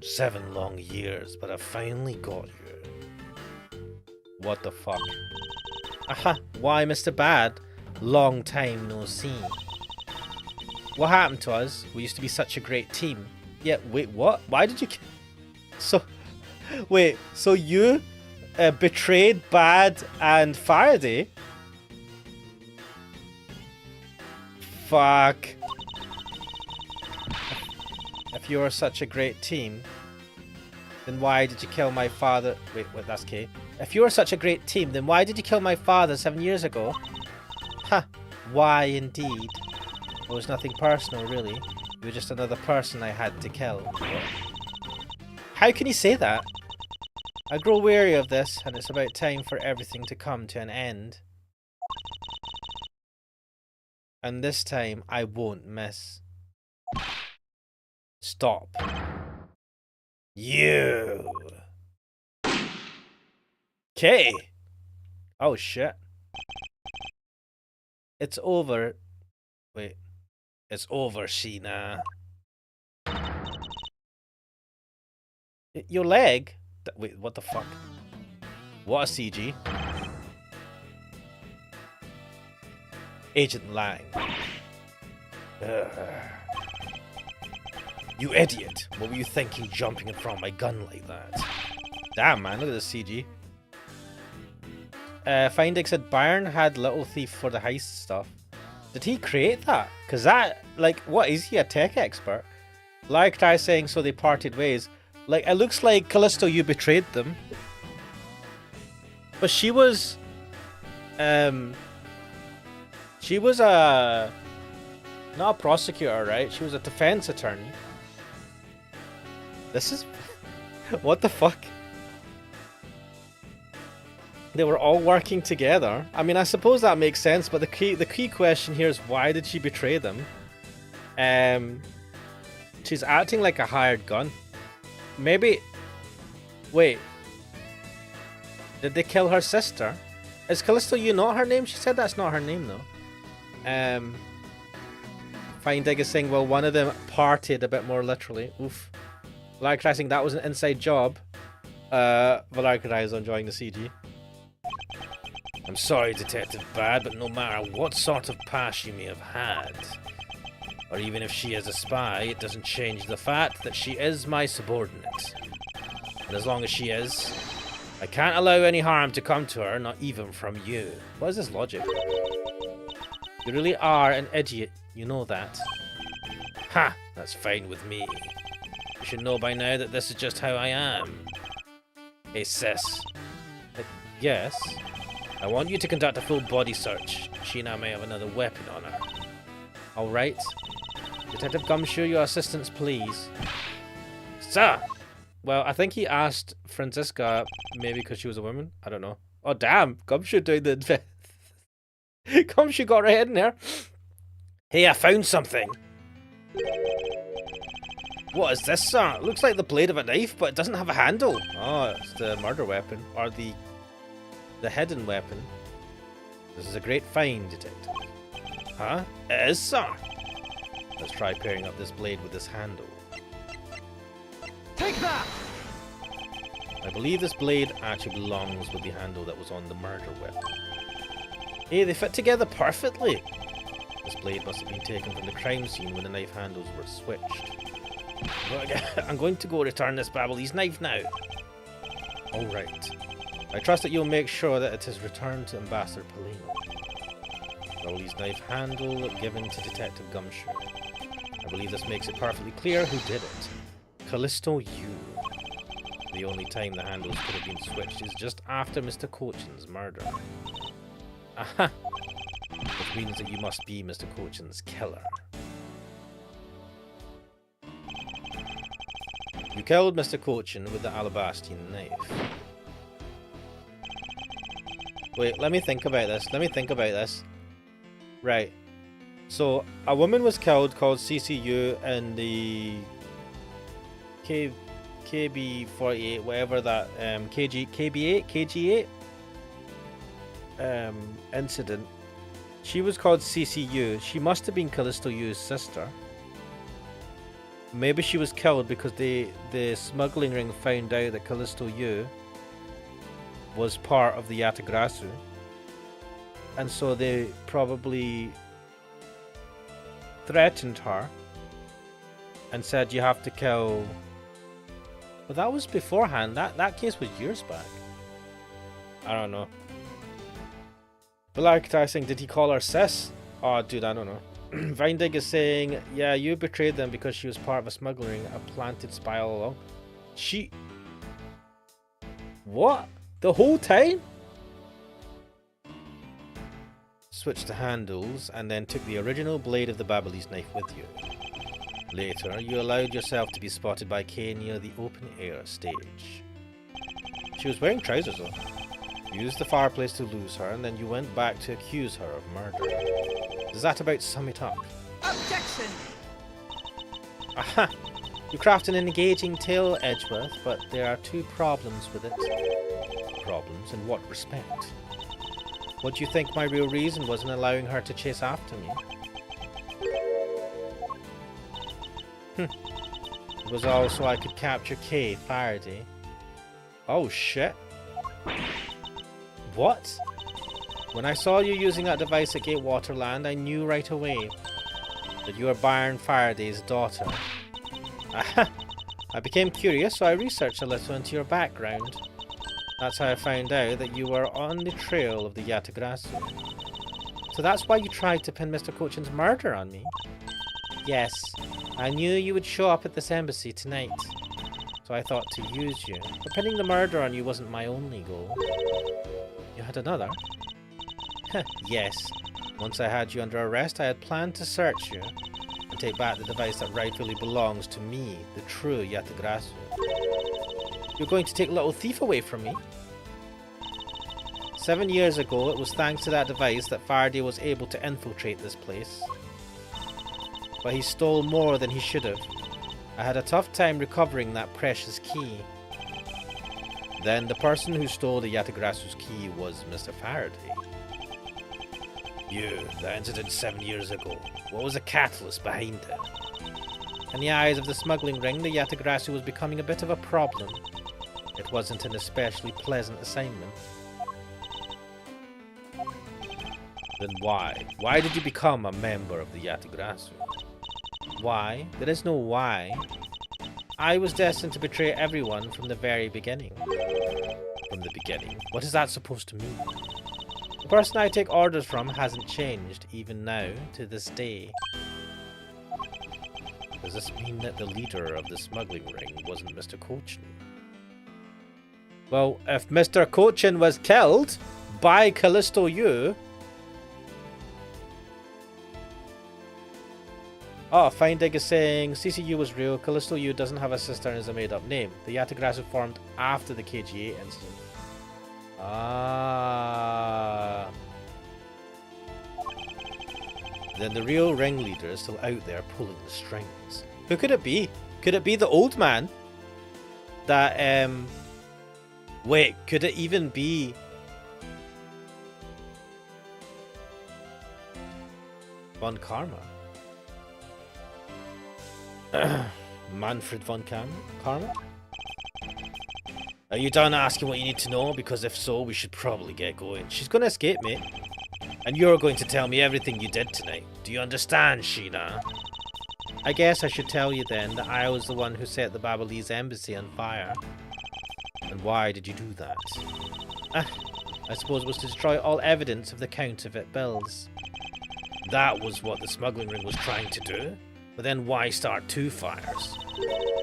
7 long years, but I finally got you. What the fuck? Aha, why Mr. Bad? Long time no see. What happened to us? We used to be such a great team. Yeah, wait, what? Why did you... Wait, so you betrayed Bad and Faraday? Fuck. If you're such a great team, then why did you kill my father? Wait, that's K. If you're such a great team, then why did you kill my father 7 years ago? Ha, why indeed? It was nothing personal, really. You were just another person I had to kill. How can you say that? I grow weary of this, and it's about time for everything to come to an end. And this time, I won't miss. Stop. You. Okay. Oh shit. It's over. Wait. It's over, Sheena. Your leg? Wait, what the fuck? What a CG. Agent Lang. You idiot! What were you thinking jumping in front of my gun like that? Damn man, look at this CG. Finding said Byron had Little Thief for the heist stuff. Did he create that? Cause that, like, what, is he a tech expert? Like I saying so they parted ways. Like, it looks like, Callisto, you betrayed them. But she was a, not a prosecutor, right? She was a defense attorney. This is, what the fuck? They were all working together. I mean, I suppose that makes sense, but the key question here is, why did she betray them? She's acting like a hired gun. Maybe, wait. Did they kill her sister? Is Callisto you not her name? She said that's not her name though. Fine Dig is saying, well, one of them partied a bit more literally. Oof. Valkyrie saying that was an inside job. Valkyrie is enjoying the CG. I'm sorry, Detective Bad, but no matter what sort of past she may have had, or even if she is a spy, it doesn't change the fact that she is my subordinate. And as long as she is, I can't allow any harm to come to her, not even from you. What is this logic? You really are an idiot, you know that. Ha! That's fine with me. You should know by now that this is just how I am. Hey sis. Yes? I want you to conduct a full body search. Sheena may have another weapon on her. Alright. Detective Gumshoe, your assistance please. Sir! Well, I think he asked Franziska, maybe because she was a woman? I don't know. Oh damn, Gumshoe doing the... Gumshoe got right in there. Hey, I found something! What is this, sir? It looks like the blade of a knife, but it doesn't have a handle. Oh, it's the murder weapon, or the hidden weapon. This is a great find, detective. Huh? It is, sir. Let's try pairing up this blade with this handle. Take that! I believe this blade actually belongs with the handle that was on the murder weapon. Hey, they fit together perfectly. This blade must have been taken from the crime scene when the knife handles were switched. I'm going to go return this Babyliss knife now. Alright. I trust that you'll make sure that it is returned to Ambassador Polino. Rowley's knife handle given to Detective Gumshoe. I believe this makes it perfectly clear who did it. Callisto Yu. The only time the handles could have been switched is just after Mr. Cochin's murder. Aha! Which means that you must be Mr. Cochin's killer. You killed Mr. Cochin with the Alabastine knife. Wait, let me think about this. Right. So, a woman was killed called CCU in the KB48, whatever that, KG8 incident. She was called CCU. She must have been Callisto Yu's sister. Maybe she was killed because the smuggling ring found out that Callisto Yu was part of the Yatagrasu. And so they probably threatened her and said, you have to kill. But that was beforehand. That case was years back. I don't know. Black saying, did he call her sis? Oh, dude, I don't know. Vindig is saying, yeah, you betrayed them because she was part of a smuggling ring, a planted spy all along. She... What? The whole time? Switched the handles and then took the original blade of the Babyliss knife with you. Later, you allowed yourself to be spotted by Kay near the open air stage. She was wearing trousers though. You used the fireplace to lose her, and then you went back to accuse her of murder. Does that about sum it up? Objection! Aha! You craft an engaging tale, Edgeworth, but there are two problems with it. Problems in what respect? What do you think my real reason was in allowing her to chase after me? It was all so I could capture Kay Faraday. Oh shit. What? When I saw you using that device at Gatewaterland, I knew right away that you were Byron Faraday's daughter. I became curious, so I researched a little into your background. That's how I found out that you were on the trail of the Yatagrasu. So that's why you tried to pin Mr. Cochin's murder on me? Yes, I knew you would show up at this embassy tonight, so I thought to use you. But pinning the murder on you wasn't my only goal. You had another? Yes. Once I had you under arrest, I had planned to search you and take back the device that rightfully belongs to me, the true Yatagrasu. You're going to take Little Thief away from me? 7 years ago, it was thanks to that device that Faraday was able to infiltrate this place. But he stole more than he should have. I had a tough time recovering that precious key. Then the person who stole the Yatagrasu's key was Mr. Faraday. That incident 7 years ago. What was the catalyst behind it? In the eyes of the smuggling ring, the Yatagrasu was becoming a bit of a problem. It wasn't an especially pleasant assignment. Then why? Why did you become a member of the Yatagrasu? Why? There is no why. I was destined to betray everyone from the very beginning. From the beginning? What is that supposed to mean? The person I take orders from hasn't changed, even now, to this day. Does this mean that the leader of the smuggling ring wasn't Mr. Cochin? Well, if Mr. Cochin was killed by Callisto Yu... Oh, Fine Dig is saying CCU was real. Callisto Yu doesn't have a sister and is a made-up name. The Yatagrasu formed after the KG8 incident. Ah. Then the real ringleader is still out there pulling the strings. Who could it be? Could it be the old man? That, Wait, could it even be... Von Karma? Manfred von Karma? Are you done asking what you need to know? Because if so, we should probably get going. She's going to escape me. And you're going to tell me everything you did tonight. Do you understand, Sheena? I guess I should tell you then that I was the one who set the Babyliss embassy on fire. And why did you do that? I suppose it was to destroy all evidence of the counterfeit bills. That was what the smuggling ring was trying to do. But then why start two fires?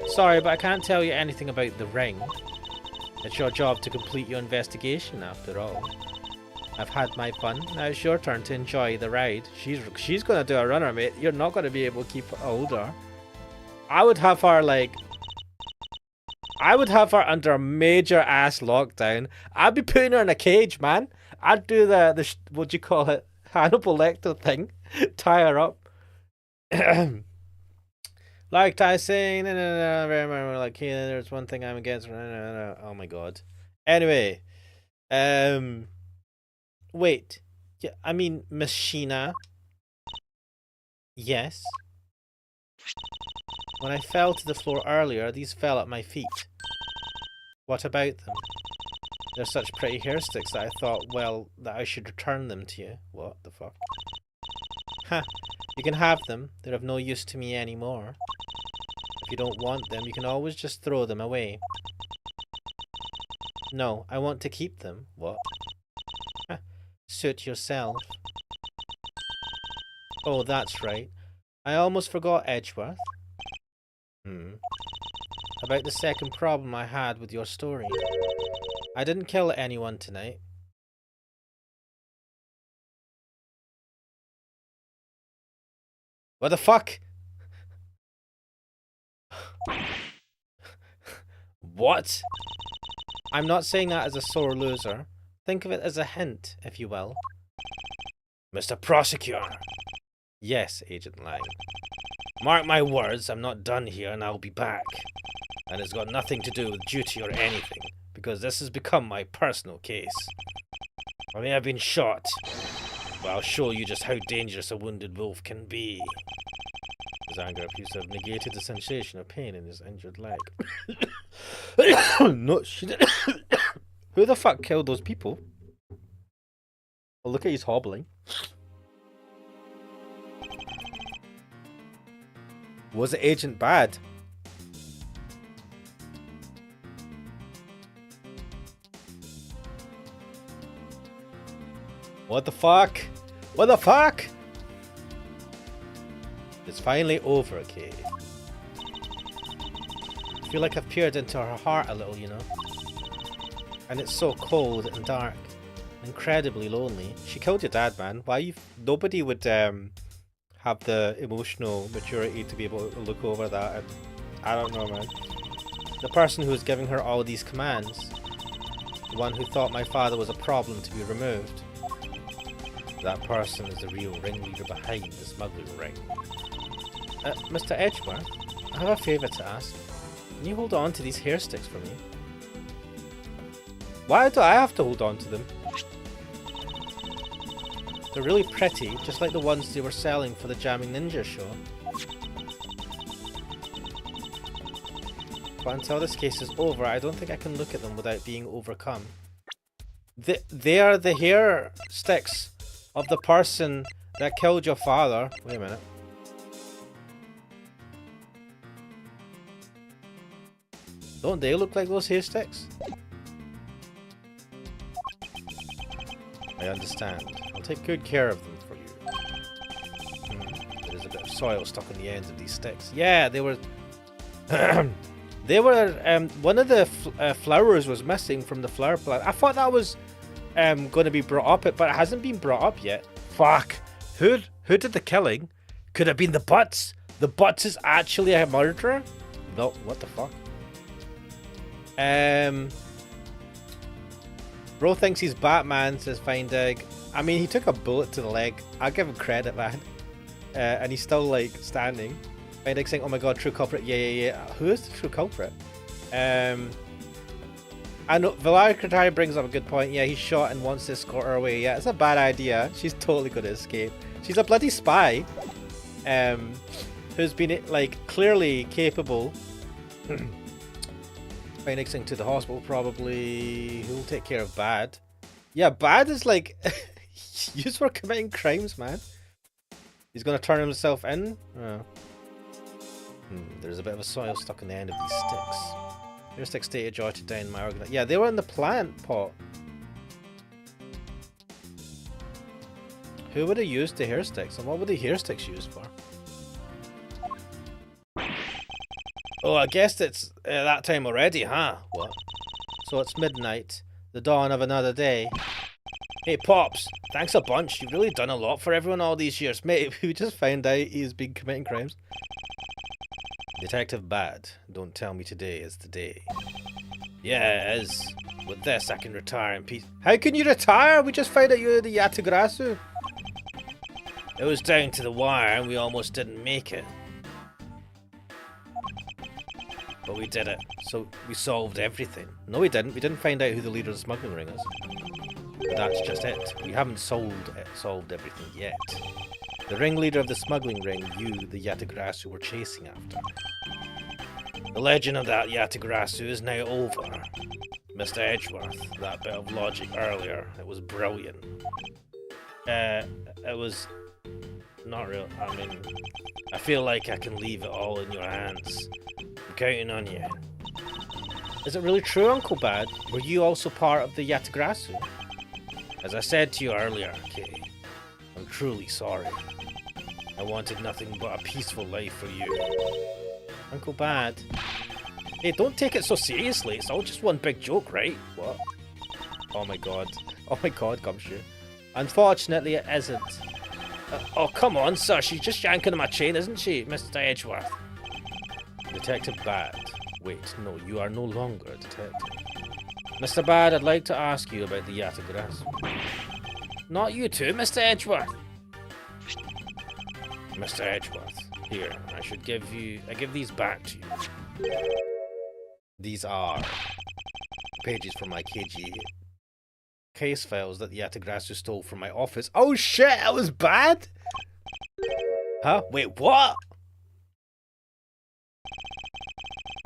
Sorry, but I can't tell you anything about the ring. It's your job to complete your investigation after all. I've had my fun. Now it's your turn to enjoy the ride. She's gonna do a runner, mate. You're not gonna be able to keep hold of her. I would have her under a major ass lockdown. I'd be putting her in a cage, man. I'd do the what do you call it? Hannibal Lecter thing. Tie her up. Like Ty saying, no, like, hey, there's one thing I'm against. No. Oh my god. Anyway, wait. Yeah, I mean, Miss Sheena. Yes. When I fell to the floor earlier, these fell at my feet. What about them? They're such pretty hair sticks that I thought, well, that I should return them to you. What the fuck? Ha! You can have them. They're of no use to me anymore. If you don't want them, you can always just throw them away. No, I want to keep them. What? Ha! Suit yourself. Oh, that's right. I almost forgot Edgeworth. About the second problem I had with your story. I didn't kill anyone tonight. What the fuck? What? I'm not saying that as a sore loser. Think of it as a hint, if you will. Mr. Prosecutor. Yes, Agent Lang. Mark my words, I'm not done here and I'll be back. And it's got nothing to do with duty or anything, because this has become my personal case. I may have been shot, but I'll show you just how dangerous a wounded wolf can be. His anger appears to have negated the sensation of pain in his injured leg. No, she didn't. Who the fuck killed those people? Oh, look at he's hobbling. Was the agent bad? What the fuck? What the fuck? It's finally over, okay. I feel like I've peered into her heart a little, you know. And it's so cold and dark. Incredibly lonely. She killed your dad, man. Nobody would have the emotional maturity to be able to look over that. I don't know, man. The person who was giving her all these commands. The one who thought my father was a problem to be removed. That person is the real ringleader behind the smuggling ring. Mr. Edgeworth, I have a favour to ask. Can you hold on to these hair sticks for me? Why do I have to hold on to them? They're really pretty, just like the ones they were selling for the Jamming Ninja show. But until this case is over, I don't think I can look at them without being overcome. They are the hair sticks of the person that killed your father. Wait a minute. Don't they look like those hair sticks? I understand. I'll take good care of them for you. There's a bit of soil stuck on the ends of these sticks. Yeah, they were... they were... one of the flowers was missing from the flower plant. I thought that was going to be brought up, but it hasn't been brought up yet. Fuck. Who did the killing? Could have been the Butts. The Butts is actually a murderer? No, what the fuck? Bro thinks he's Batman, says Findeg. I mean, he took a bullet to the leg. I'll give him credit, man. And he's still, like, standing. Findeg saying, oh my god, true culprit. Yeah. Who is the true culprit? I know, Valkyrie brings up a good point. Yeah, he's shot and wants to escort her away. Yeah, it's a bad idea. She's totally going to escape. She's a bloody spy. Who's been, like, clearly capable. Phoenixing to the hospital, probably. Who'll take care of Bad? Yeah, Bad is like used for committing crimes, man. He's gonna turn himself in. Oh. There's a bit of a soil stuck in the end of these sticks. Your sticks stated joy to down my organ. Yeah, they were in the plant pot. Who would have used the hair sticks, and what were the hair sticks used for? Oh, I guess it's that time already, huh? What? So it's midnight, the dawn of another day. Hey, Pops, thanks a bunch. You've really done a lot for everyone all these years. Mate, we just found out he's been committing crimes. Detective Bad, don't tell me today is the day. Yeah, it is. With this, I can retire in peace. How can you retire? We just found out you're the Yatagrasu. It was down to the wire and we almost didn't make it. But we did it. So we solved everything. No, we didn't. We didn't find out who the leader of the smuggling ring is. But that's just it. We haven't solved everything yet. The ringleader of the smuggling ring, you, the Yatagrasu, were chasing after. The legend of that Yatagrasu is now over. Mr. Edgeworth, that bit of logic earlier, it was brilliant. It was not real. I mean, I feel like I can leave it all in your hands. I'm counting on you. Is it really true, Uncle Bad? Were you also part of the Yatagrasu? As I said to you earlier, Kay, I'm truly sorry. I wanted nothing but a peaceful life for you. Uncle Bad. Hey, don't take it so seriously. It's all just one big joke, right? What? Oh my god. Oh my god, Gumshoe. Unfortunately, it isn't. Oh, come on, sir. She's just yanking on my chain, isn't she, Mr. Edgeworth? Detective Bad. Wait, no, you are no longer a detective. Mr. Bad, I'd like to ask you about the Yatagrasu. Not you too, Mr. Edgeworth. Mr. Edgeworth, here, I give these back to you. These are pages from my KG case files that the Yatagrasu stole from my office. Oh shit, that was bad? Huh? Wait, what?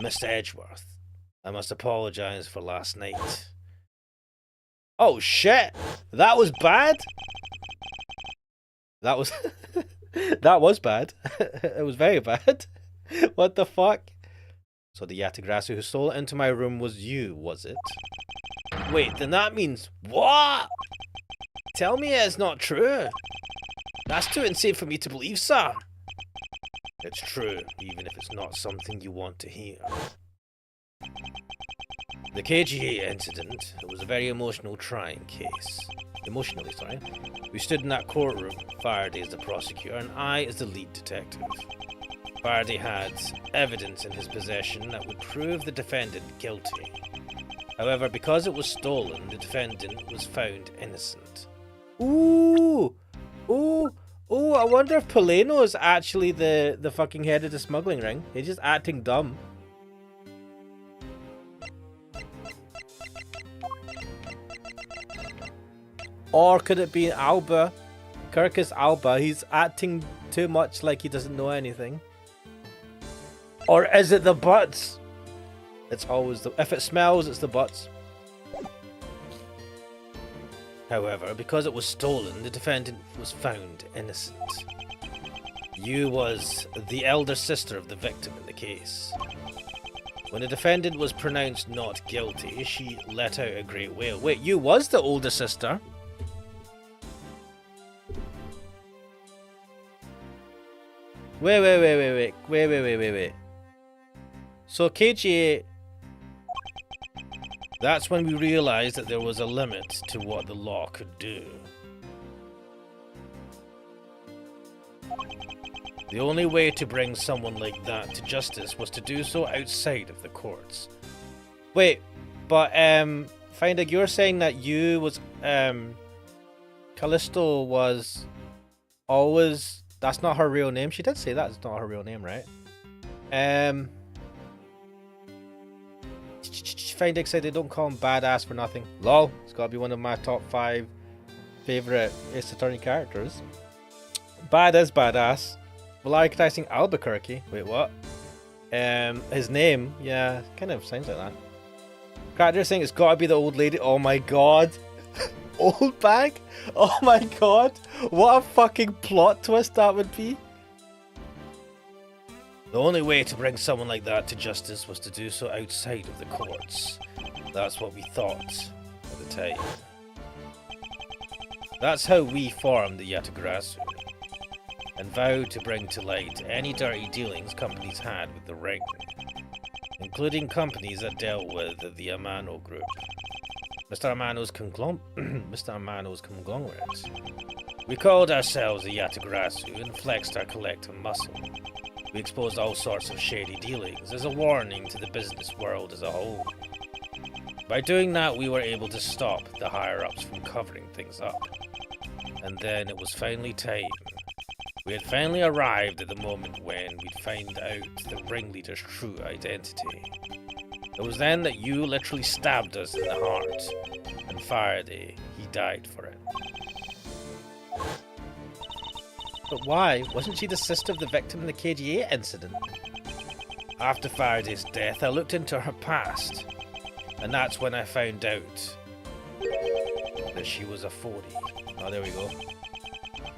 Mr. Edgeworth, I must apologize for last night. Oh shit, that was bad? That was... that was bad. It was very bad. What the fuck? So the Yatagrasu who stole it into my room was you, was it? Wait, then that means... What? Tell me it's not true. That's too insane for me to believe, sir. It's true, even if it's not something you want to hear. The KGA incident, it was a very emotional, trying case. Emotionally, sorry. We stood in that courtroom, Faraday as the prosecutor, and I as the lead detective. Faraday had evidence in his possession that would prove the defendant guilty. However, because it was stolen, the defendant was found innocent. Ooh! Ooh! Ooh, I wonder if Poleno is actually the fucking head of the smuggling ring. He's just acting dumb. Or could it be Alba? Kirkus Alba, he's acting too much like he doesn't know anything. Or is it the butts? It's always the... If it smells, it's the butts. However, because it was stolen, the defendant was found innocent. You was the elder sister of the victim in the case. When the defendant was pronounced not guilty, she let out a great wail. Wait, you was the older sister? Wait. So KGA... That's when we realized that there was a limit to what the law could do. The only way to bring someone like that to justice was to do so outside of the courts. Wait, but Findig, you're saying that you was Callisto was always... That's not her real name. She did say that it's not her real name, right? Findig said they don't call him badass for nothing. Lol, it's gotta be one of my top 5 favorite Ace Attorney characters. Bad is badass. Valarik Albuquerque. Wait, what? His name, yeah, kind of sounds like that. Character saying it's gotta be the old lady. Oh my god. Old bag? Oh my god. What a fucking plot twist that would be. The only way to bring someone like that to justice was to do so outside of the courts. That's what we thought at the time. That's how we formed the Yatagarasu, and vowed to bring to light any dirty dealings companies had with the ring, including companies that dealt with the Amano group. Mr. Amano's conglomerate. We called ourselves the Yatagarasu and flexed our collective muscle. We exposed all sorts of shady dealings as a warning to the business world as a whole. By doing that, we were able to stop the higher-ups from covering things up. And then it was finally time. We had finally arrived at the moment when we'd find out the ringleader's true identity. It was then that you literally stabbed us in the heart, and Faraday, he died for it. But why? Wasn't she the sister of the victim in the KGA incident? After Faraday's death, I looked into her past, and that's when I found out that she was a 40. Oh, there we go.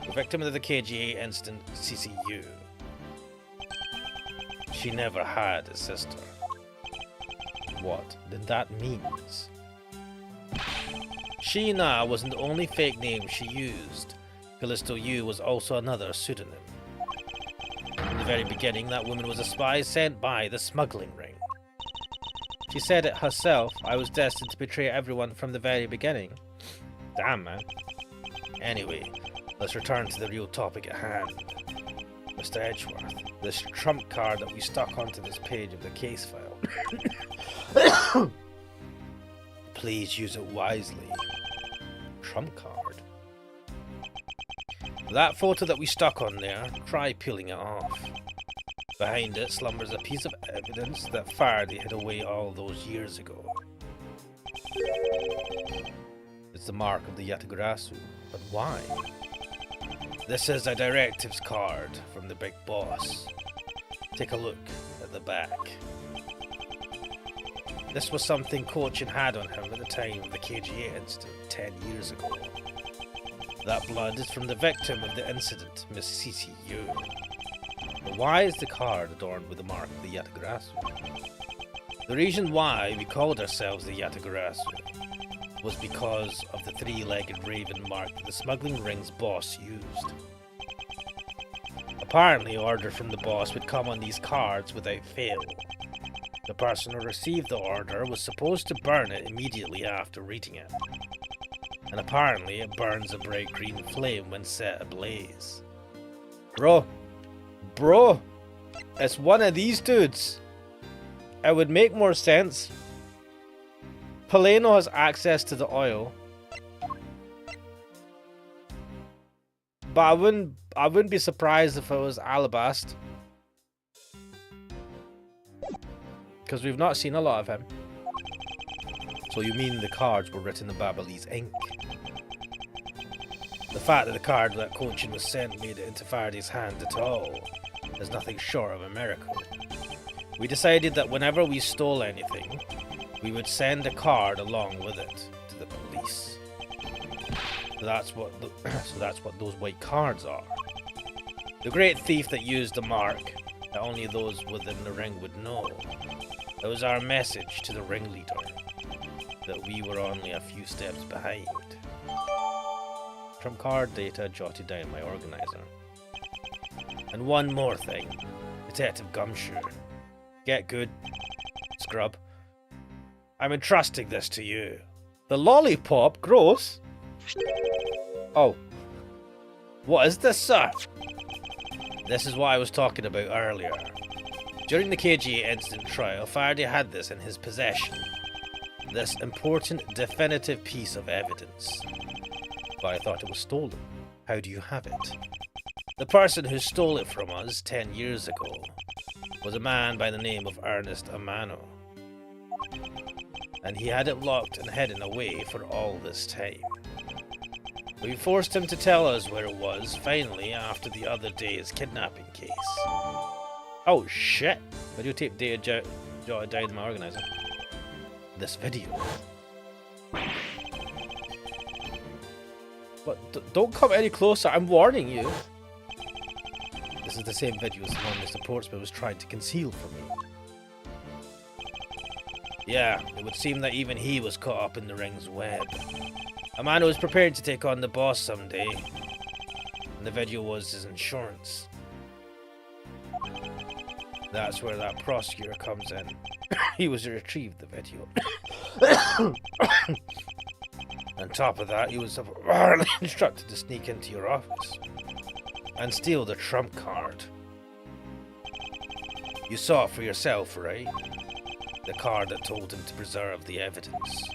The victim of the KGA incident, CCU. She never had a sister. What then that means? Sheena wasn't the only fake name she used. Callisto U was also another pseudonym. In the very beginning, that woman was a spy sent by the smuggling ring. She said it herself, I was destined to betray everyone from the very beginning. Damn, man. Anyway, let's return to the real topic at hand. Mr. Edgeworth, this trump card that we stuck onto this page of the case file. Please use it wisely. Trump card. That photo that we stuck on there, try peeling it off. Behind it slumbers a piece of evidence that Faraday hid away all those years ago. It's the mark of the Yatagarasu, but why? This is a directives card from the big boss. Take a look at the back. This was something Cochin had on him at the time of the KGA incident 10 years ago. That blood is from the victim of the incident, Miss CCU. But why is the card adorned with the mark of the Yatagarasu? The reason why we called ourselves the Yatagarasu was because of the three-legged raven mark that the smuggling ring's boss used. Apparently, order from the boss would come on these cards without fail. The person who received the order was supposed to burn it immediately after reading it. And apparently it burns a bright green flame when set ablaze. Bro, it's one of these dudes. It would make more sense. Paleno has access to the oil. But I wouldn't be surprised if it was Alabast. Because we've not seen a lot of him. So you mean the cards were written in Babalese ink? The fact that the card that Cochin was sent made it into Faraday's hand at all is nothing short of a miracle. We decided that whenever we stole anything, we would send a card along with it to the police. So that's what those white cards are. The great thief that used the mark that only those within the ring would know. It was our message to the ringleader that we were only a few steps behind. Trump card data jotted down by organizer. And one more thing, Detective Gumshoe. Get good, scrub. I'm entrusting this to you. The lollipop? Gross. Oh. What is this, sir? This is what I was talking about earlier. During the KGA incident trial, Faraday had this in his possession. This important, definitive piece of evidence. But I thought it was stolen. How do you have it? The person who stole it from us 10 years ago was a man by the name of Ernest Amano. And he had it locked and hidden away for all this time. We forced him to tell us where it was, finally, after the other day's kidnapping case. Oh shit! Videotape data jotted down in my organizer. This video. But don't come any closer, I'm warning you. This is the same video as the one Mr. Portsmouth was trying to conceal from me. Yeah, it would seem that even he was caught up in the ring's web. A man who was prepared to take on the boss someday. And the video was his insurance. That's where that prosecutor comes in. He was to retrieve the video. On top of that, he was apparently instructed to sneak into your office and steal the trump card. You saw it for yourself, right? The card that told him to preserve the evidence.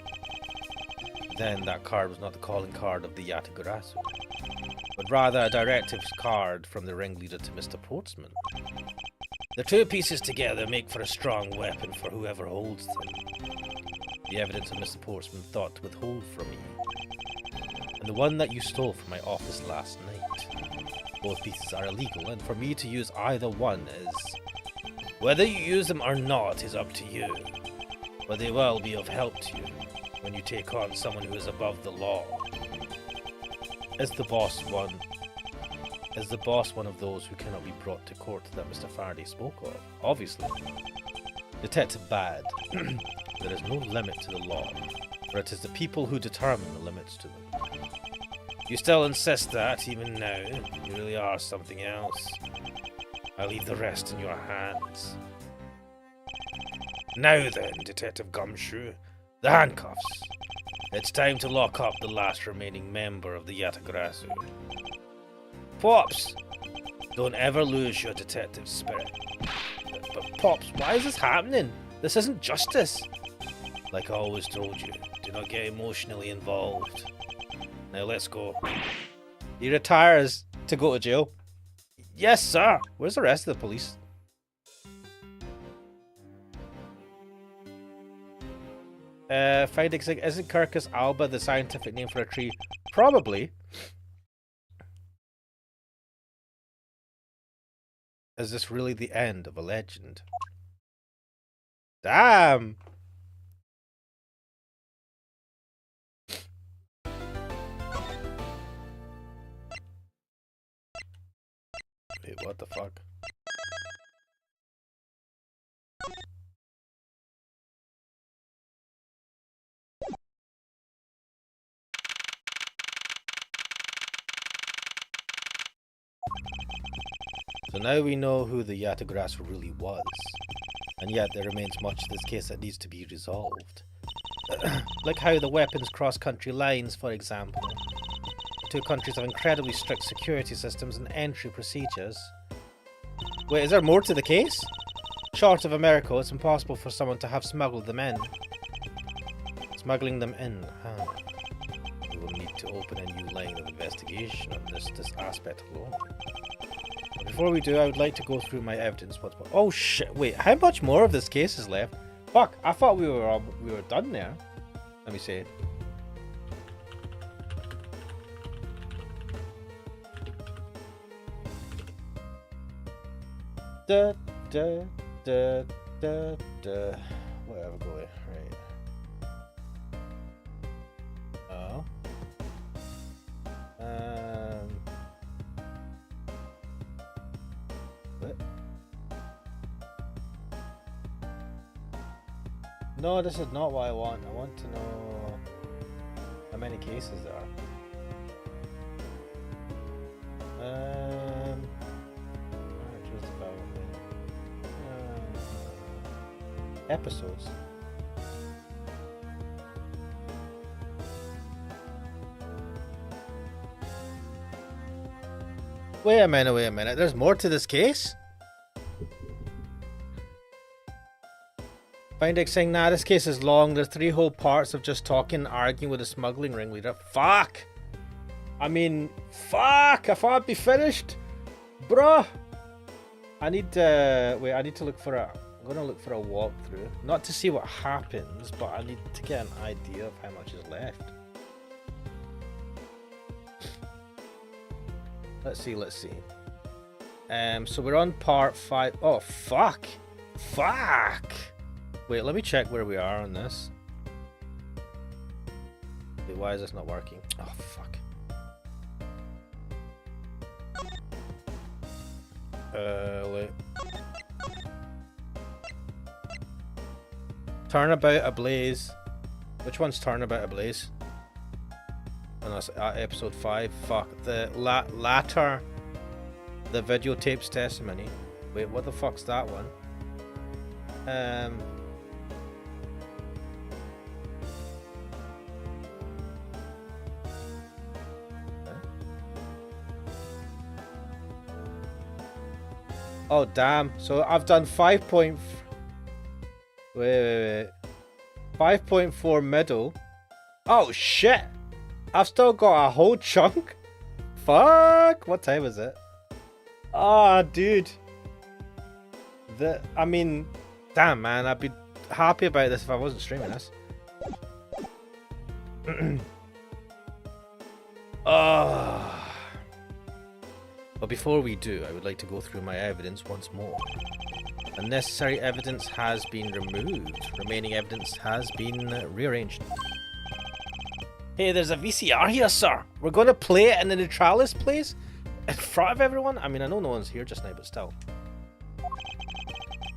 Then that card was not the calling card of the Yatagarasu, but rather a directives card from the ringleader to Mr. Portsman. The two pieces together make for a strong weapon for whoever holds them. The evidence of Mr. Portsman thought to withhold from you, and the one that you stole from my office last night. Both pieces are illegal, and for me to use either one is... Whether you use them or not is up to you, but they will be of help to you when you take on someone who is above the law. Is the boss one of those who cannot be brought to court that Mr. Faraday spoke of? Obviously. Detective Bad. There is no limit to the law, for it is the people who determine the limits to them. You still insist that, even now, you really are something else. I leave the rest in your hands. Now then, Detective Gumshoe, the handcuffs. It's time to lock up the last remaining member of the Yatagarasu. Pops! Don't ever lose your detective spirit. But Pops, why is this happening? This isn't justice. Like I always told you, do not get emotionally involved. Now let's go. He retires to go to jail. Yes, sir. Where's the rest of the police? Finding isn't Quercus alba the scientific name for a tree? Probably. Is this really the end of a legend? Damn! Wait, what the fuck? So now we know who the Yatagarasu really was, and yet there remains much of this case that needs to be resolved. Like how the weapons cross country lines, for example. The two countries have incredibly strict security systems and entry procedures. Wait, is there more to the case? Short of America, it's impossible for someone to have smuggled them in. Smuggling them in, huh? We will need to open a new line of investigation on this aspect alone. But before we do, I would like to go through my evidence. Oh shit! Wait, how much more of this case is left? Fuck! I thought we were done there. Let me see. Da da da da da. Whatever, go away. Right. Oh. What? No, this is not what I want. I want to know how many cases there are. Choose development. Episodes. Wait a minute. There's more to this case? Finding saying, nah, this case is long. There's 3 whole parts of just talking, arguing with a smuggling ringleader. Fuck! I mean, fuck! I thought I'd be finished. Bruh! I need to look for a... I'm gonna look for a walkthrough. Not to see what happens, but I need to get an idea of how much is left. Let's see. So we're on part 5. Oh, fuck! Fuck! Wait, let me check where we are on this. Wait, why is this not working? Oh, fuck. Wait. Turnabout Ablaze. Which one's Turnabout Ablaze? on us episode 5. Fuck the latter. The videotapes testimony. Wait, what the fuck's that one? Oh damn! So I've done 5.4 middle. Oh shit! I've still got a whole chunk. Fuck! What time is it? Ah, dude. I mean, damn man, I'd be happy about this if I wasn't streaming this. But before we do, I would like to go through my evidence once more. Unnecessary evidence has been removed. Remaining evidence has been rearranged. Hey, there's a VCR here, sir. We're going to play it in the Neutralis place? In front of everyone? I mean, I know no one's here just now, but still.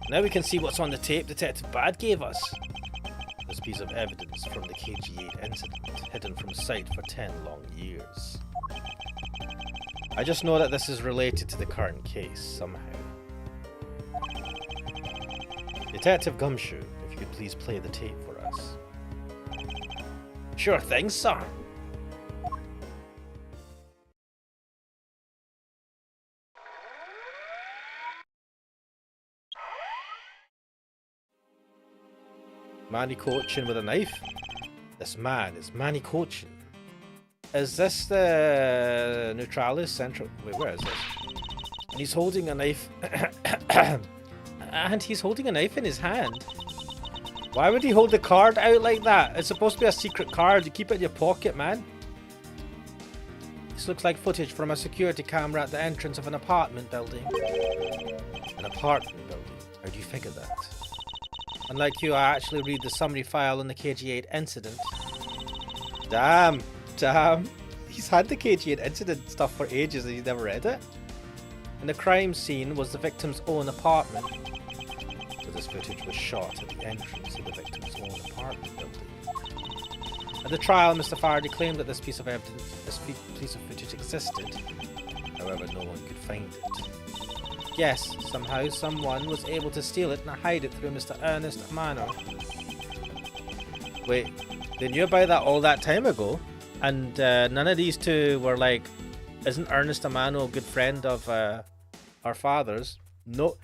Now we can see what's on the tape Detective Bad gave us. This piece of evidence from the KG8 incident, hidden from sight for 10 long years. I just know that this is related to the current case, somehow. Detective Gumshoe, if you could please play the tape for us. Sure thing, sir. Manny Cochin with a knife? This man is Manny Cochin. Is this the Neutralis Central? Wait, where is this? And he's holding a knife. And he's holding a knife in his hand. Why would he hold the card out like that? It's supposed to be a secret card. You keep it in your pocket, man. This looks like footage from a security camera at the entrance of an apartment building. An apartment building? How do you figure that? Unlike you, I actually read the summary file on the KG8 incident. Damn. He's had the KG8 incident stuff for ages and he's never read it. And the crime scene was the victim's own apartment. So this footage was shot at the entrance of the victim's own apartment building. At the trial, Mr. Faraday claimed that this piece of evidence, this piece of footage existed. However, no one could find it. Yes, somehow someone was able to steal it and hide it through Mr. Ernest Amano. Wait, they knew about that all that time ago? And none of these two were like, isn't Ernest Amano a good friend of our father's? No.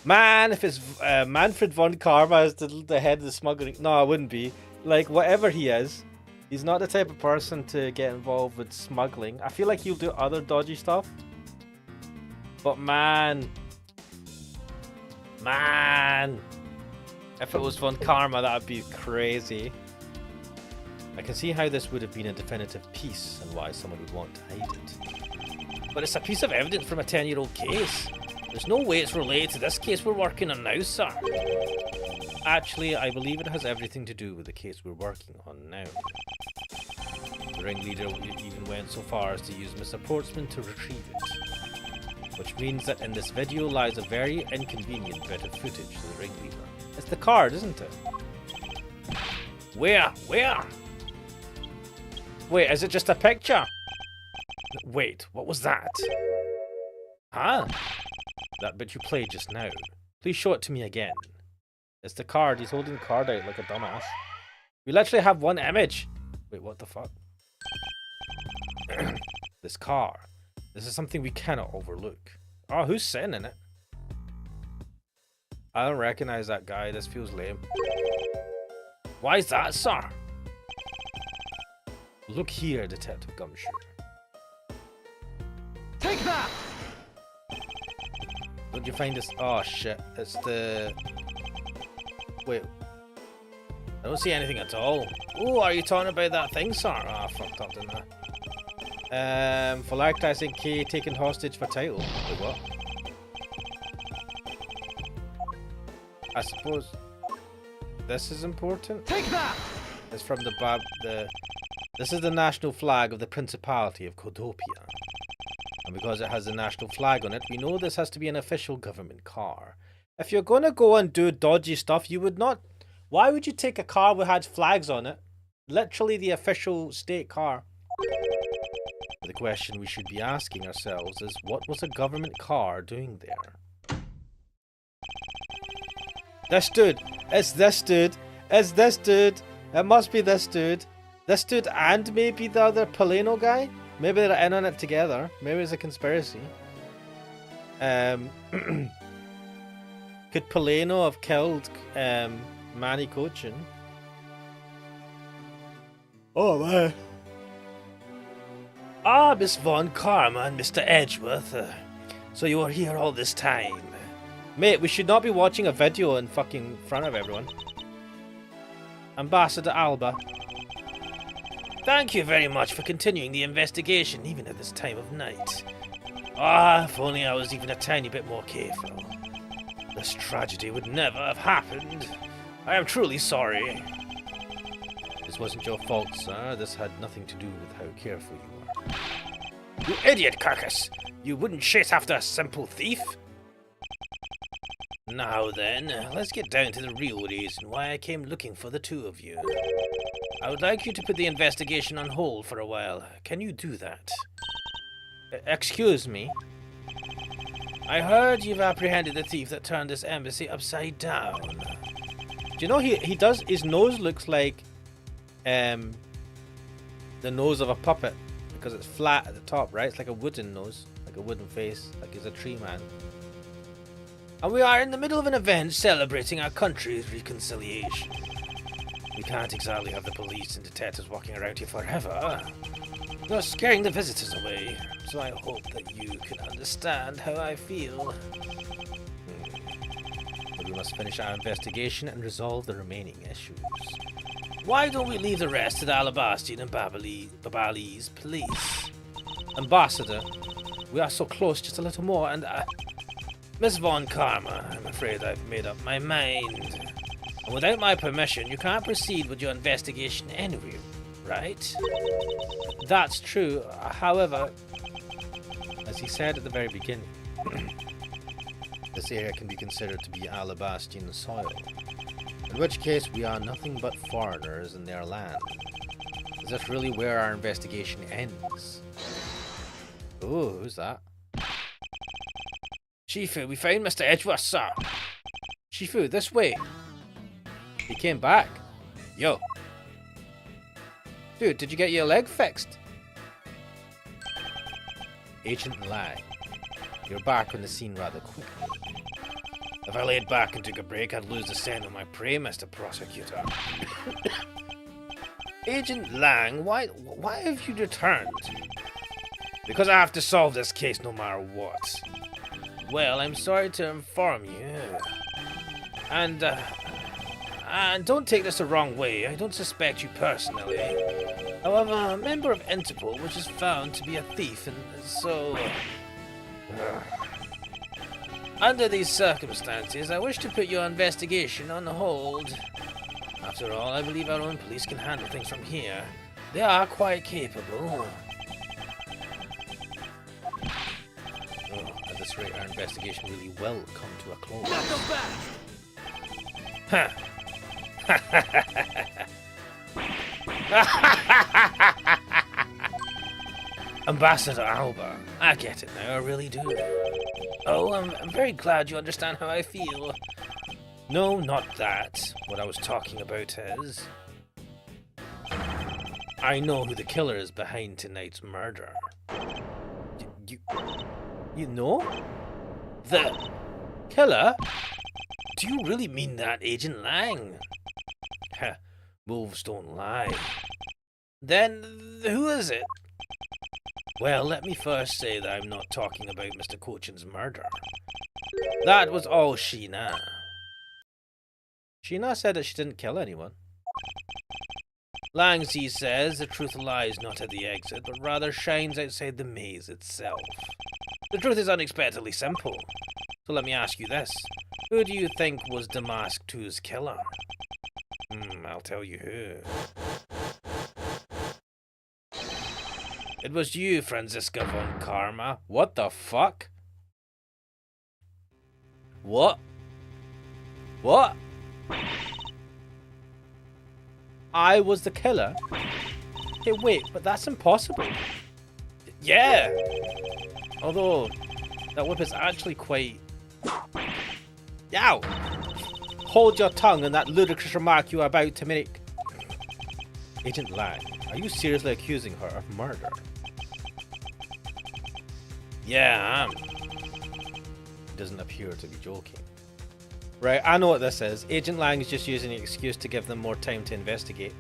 Man, if it's Manfred von Karma is the head of the smuggling... No, it wouldn't be. Like, whatever he is, he's not the type of person to get involved with smuggling. I feel like he'll do other dodgy stuff. But man, if it was von Karma, that would be crazy. I can see how this would have been a definitive piece and why someone would want to hide it. But it's a piece of evidence from a 10-year-old case. There's no way it's related to this case we're working on now, sir. Actually, I believe it has everything to do with the case we're working on now. The ringleader even went so far as to use Mr. Portsman to retrieve it. Which means that in this video lies a very inconvenient bit of footage to the ringleader. It's the card, isn't it? Where? Wait, is it just a picture? Wait, what was that? Huh? That bit you played just now. Please show it to me again. It's the card. He's holding the card out like a dumbass. We literally have one image. Wait, what the fuck? This car. This is something we cannot overlook. Oh, who's sitting in it? I don't recognize that guy. This feels lame. Why is that, sir? Look here, Detective Gumshoe. Take that! Don't you find this? Oh shit! It's the. Wait. I don't see anything at all. Oh, are you talking about that thing, sir? Ah, fucked up, didn't I? Phylactising K taken hostage for title. Wait, what? I suppose this is important. Take that! It's from This is the national flag of the Principality of Codopia. And because it has the national flag on it, we know this has to be an official government car. If you're going to go and do dodgy stuff, you would not... Why would you take a car that had flags on it? Literally the official state car. the question we should be asking ourselves is, what was a government car doing there? This dude! It's this dude! It's this dude! It must be this dude! This dude and maybe the other Polino guy? Maybe they're in on it together. Maybe it's a conspiracy. Could Polino have killed Manny Cochin? Oh man. Ah, Miss Von Karma and Mr. Edgeworth. So you were here all this time. Mate, we should not be watching a video in fucking front of everyone. Ambassador Alba. Thank you very much for continuing the investigation, even at this time of night. Ah, if only I was even a tiny bit more careful. This tragedy would never have happened. I am truly sorry. This wasn't your fault, sir. This had nothing to do with how careful you were. You idiot, carcass! You wouldn't chase after a simple thief? Now then, let's get down to the real reason why I came looking for the two of you. I would like you to put the investigation on hold for a while. Can you do that? Excuse me? I heard you've apprehended the thief that turned this embassy upside down. Do you know he does, his nose looks like the nose of a puppet because it's flat at the top, right? It's like a wooden nose, like a wooden face, like he's a tree man. And we are in the middle of an event celebrating our country's reconciliation. We can't exactly have the police and detectives walking around here forever. You're scaring the visitors away, so I hope that you can understand how I feel. But we must finish our investigation and resolve the remaining issues. Why don't we leave the rest to the Alabastian and Babalese police? Ambassador, we are so close, just a little more, and Miss Von Karma, I'm afraid I've made up my mind. And without my permission, you can't proceed with your investigation anyway, right? That's true. However, as he said at the very beginning, this area can be considered to be Alabastian soil, in which case we are nothing but foreigners in their land. Is this really where our investigation ends? Oh, who's that? Shifu, we found Mr. Edgeworth, sir. Shifu, this way. He came back. Yo. Dude, did you get your leg fixed? Agent Lang, you're back on the scene rather quickly. If I laid back and took a break, I'd lose the scent of my prey, Mr. Prosecutor. Agent Lang, why have you returned? Because I have to solve this case no matter what. Well, I'm sorry to inform you. And don't take this the wrong way, I don't suspect you personally. However, a member of Interpol was just found to be a thief, and so... Under these circumstances, I wish to put your investigation on hold. After all, I believe our own police can handle things from here. They are quite capable. At this rate, our investigation really will come to a close. Huh. Ambassador Alba, I get it now, I really do. Oh, I'm very glad you understand how I feel. No, not that. What I was talking about is... I know who the killer is behind tonight's murder. You know? The killer? Do you really mean that, Agent Lang? Heh, wolves don't lie. Then, who is it? Well, let me first say that I'm not talking about Mr. Cochin's murder. That was all Sheena. Sheena said that she didn't kill anyone. Langzi says the truth lies not at the exit, but rather shines outside the maze itself. The truth is unexpectedly simple. So let me ask you this. Who do you think was Damask 2's killer? I'll tell you who. It was you, Franziska von Karma. What the fuck? What? What? I was the killer? Hey, wait, but that's impossible. Yeah! Although, that whip is actually quite... Ow! Hold your tongue on that ludicrous remark you are about to make. Agent Lang, are you seriously accusing her of murder? Yeah, I am. He doesn't appear to be joking. Right, I know what this is. Agent Lang is just using an excuse to give them more time to investigate.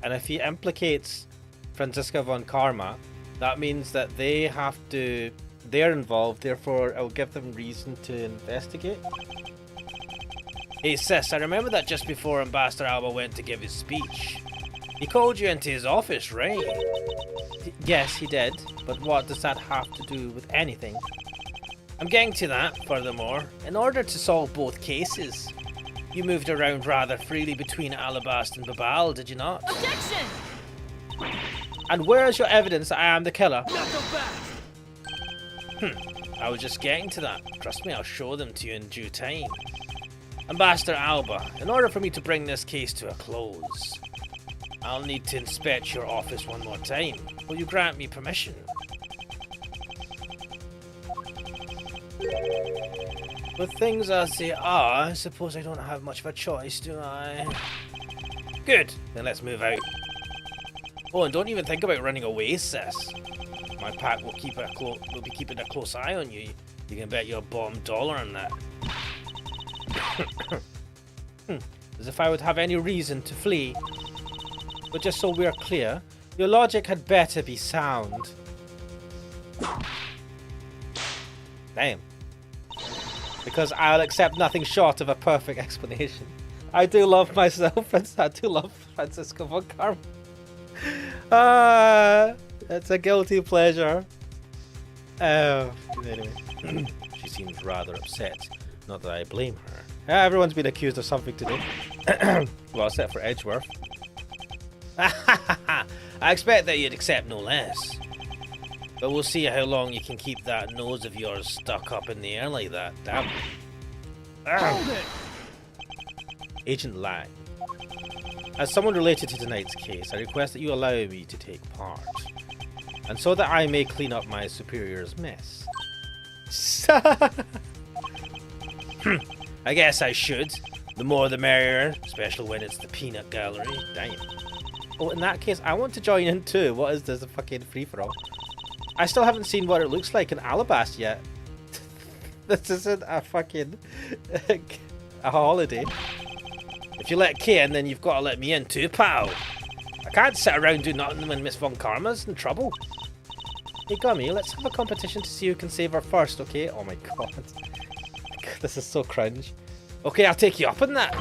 And if he implicates Franziska von Karma, that means that they're involved, therefore it'll give them reason to investigate. Hey sis, I remember that just before Ambassador Alba went to give his speech. He called you into his office, right? Yes, he did, but what does that have to do with anything? I'm getting to that, furthermore. In order to solve both cases, you moved around rather freely between Alabast and Babal, did you not? Objection! And where is your evidence that I am the killer? Not so fast. I was just getting to that. Trust me, I'll show them to you in due time. Ambassador Alba, in order for me to bring this case to a close, I'll need to inspect your office one more time. Will you grant me permission? With things as they are, I suppose I don't have much of a choice, do I? Good, then let's move out. Oh, and don't even think about running away, sis. My pack will be keeping a close eye on you. You can bet your bottom dollar on that. As if I would have any reason to flee. But just so we're clear, your logic had better be sound. Damn. Because I'll accept nothing short of a perfect explanation. I do love myself, and I do love Franziska von Karma. It's a guilty pleasure. Oh, anyway. She seems rather upset. Not that I blame her. Everyone's been accused of something today. Well, except for Edgeworth. I expect that you'd accept no less. But we'll see how long you can keep that nose of yours stuck up in the air like that. Damn. Hold it. Agent Lang. As someone related to tonight's case, I request that you allow me to take part. And so that I may clean up my superior's mess. I guess I should. The more the merrier, especially when it's the peanut gallery. Damn. Oh, in that case, I want to join in too. What is this, a fucking free-for-all? I still haven't seen what it looks like in Alabast yet. This isn't a fucking a holiday. If you let Kay in, then you've got to let me in too, pal. I can't sit around doing nothing when Miss Von Karma's in trouble. Hey Gummy, let's have a competition to see who can save her first, okay? Oh my god. This is so cringe. Okay, I'll take you up on that.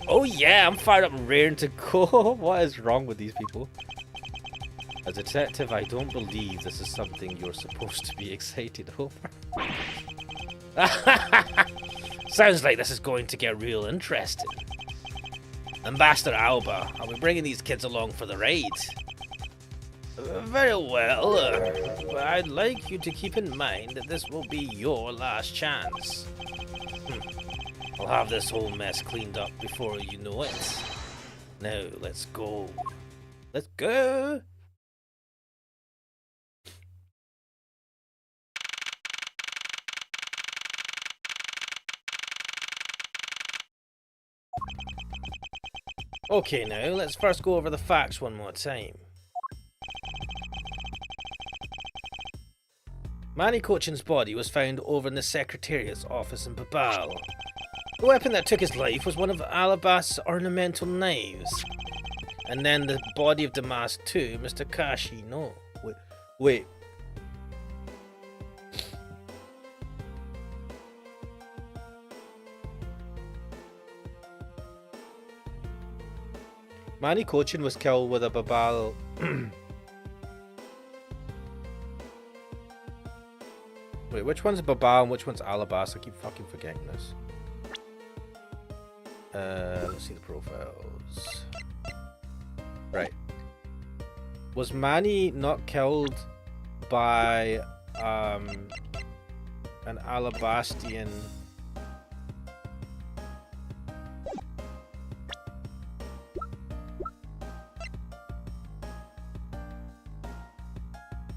Oh yeah, I'm fired up and raring to go. What is wrong with these people? As a detective, I don't believe this is something you're supposed to be excited over. Sounds like this is going to get real interesting. Ambassador Alba, are we bringing these kids along for the ride? Very well, but I'd like you to keep in mind that this will be your last chance. I'll have this whole mess cleaned up before you know it. Now, let's go. Let's go! Okay, now, let's first go over the facts one more time. Manny Cochin's body was found over in the Secretariat's office in Babal. The weapon that took his life was one of Alabast's ornamental knives. And then the body of Damask too, Mr. Kashi, no. Wait. Manny Cochin was killed with a Babal... Wait, which one's Babal and which one's Alabast? I keep fucking forgetting this. Let's see the profiles. Right. Was Manny not killed by an Alabastian?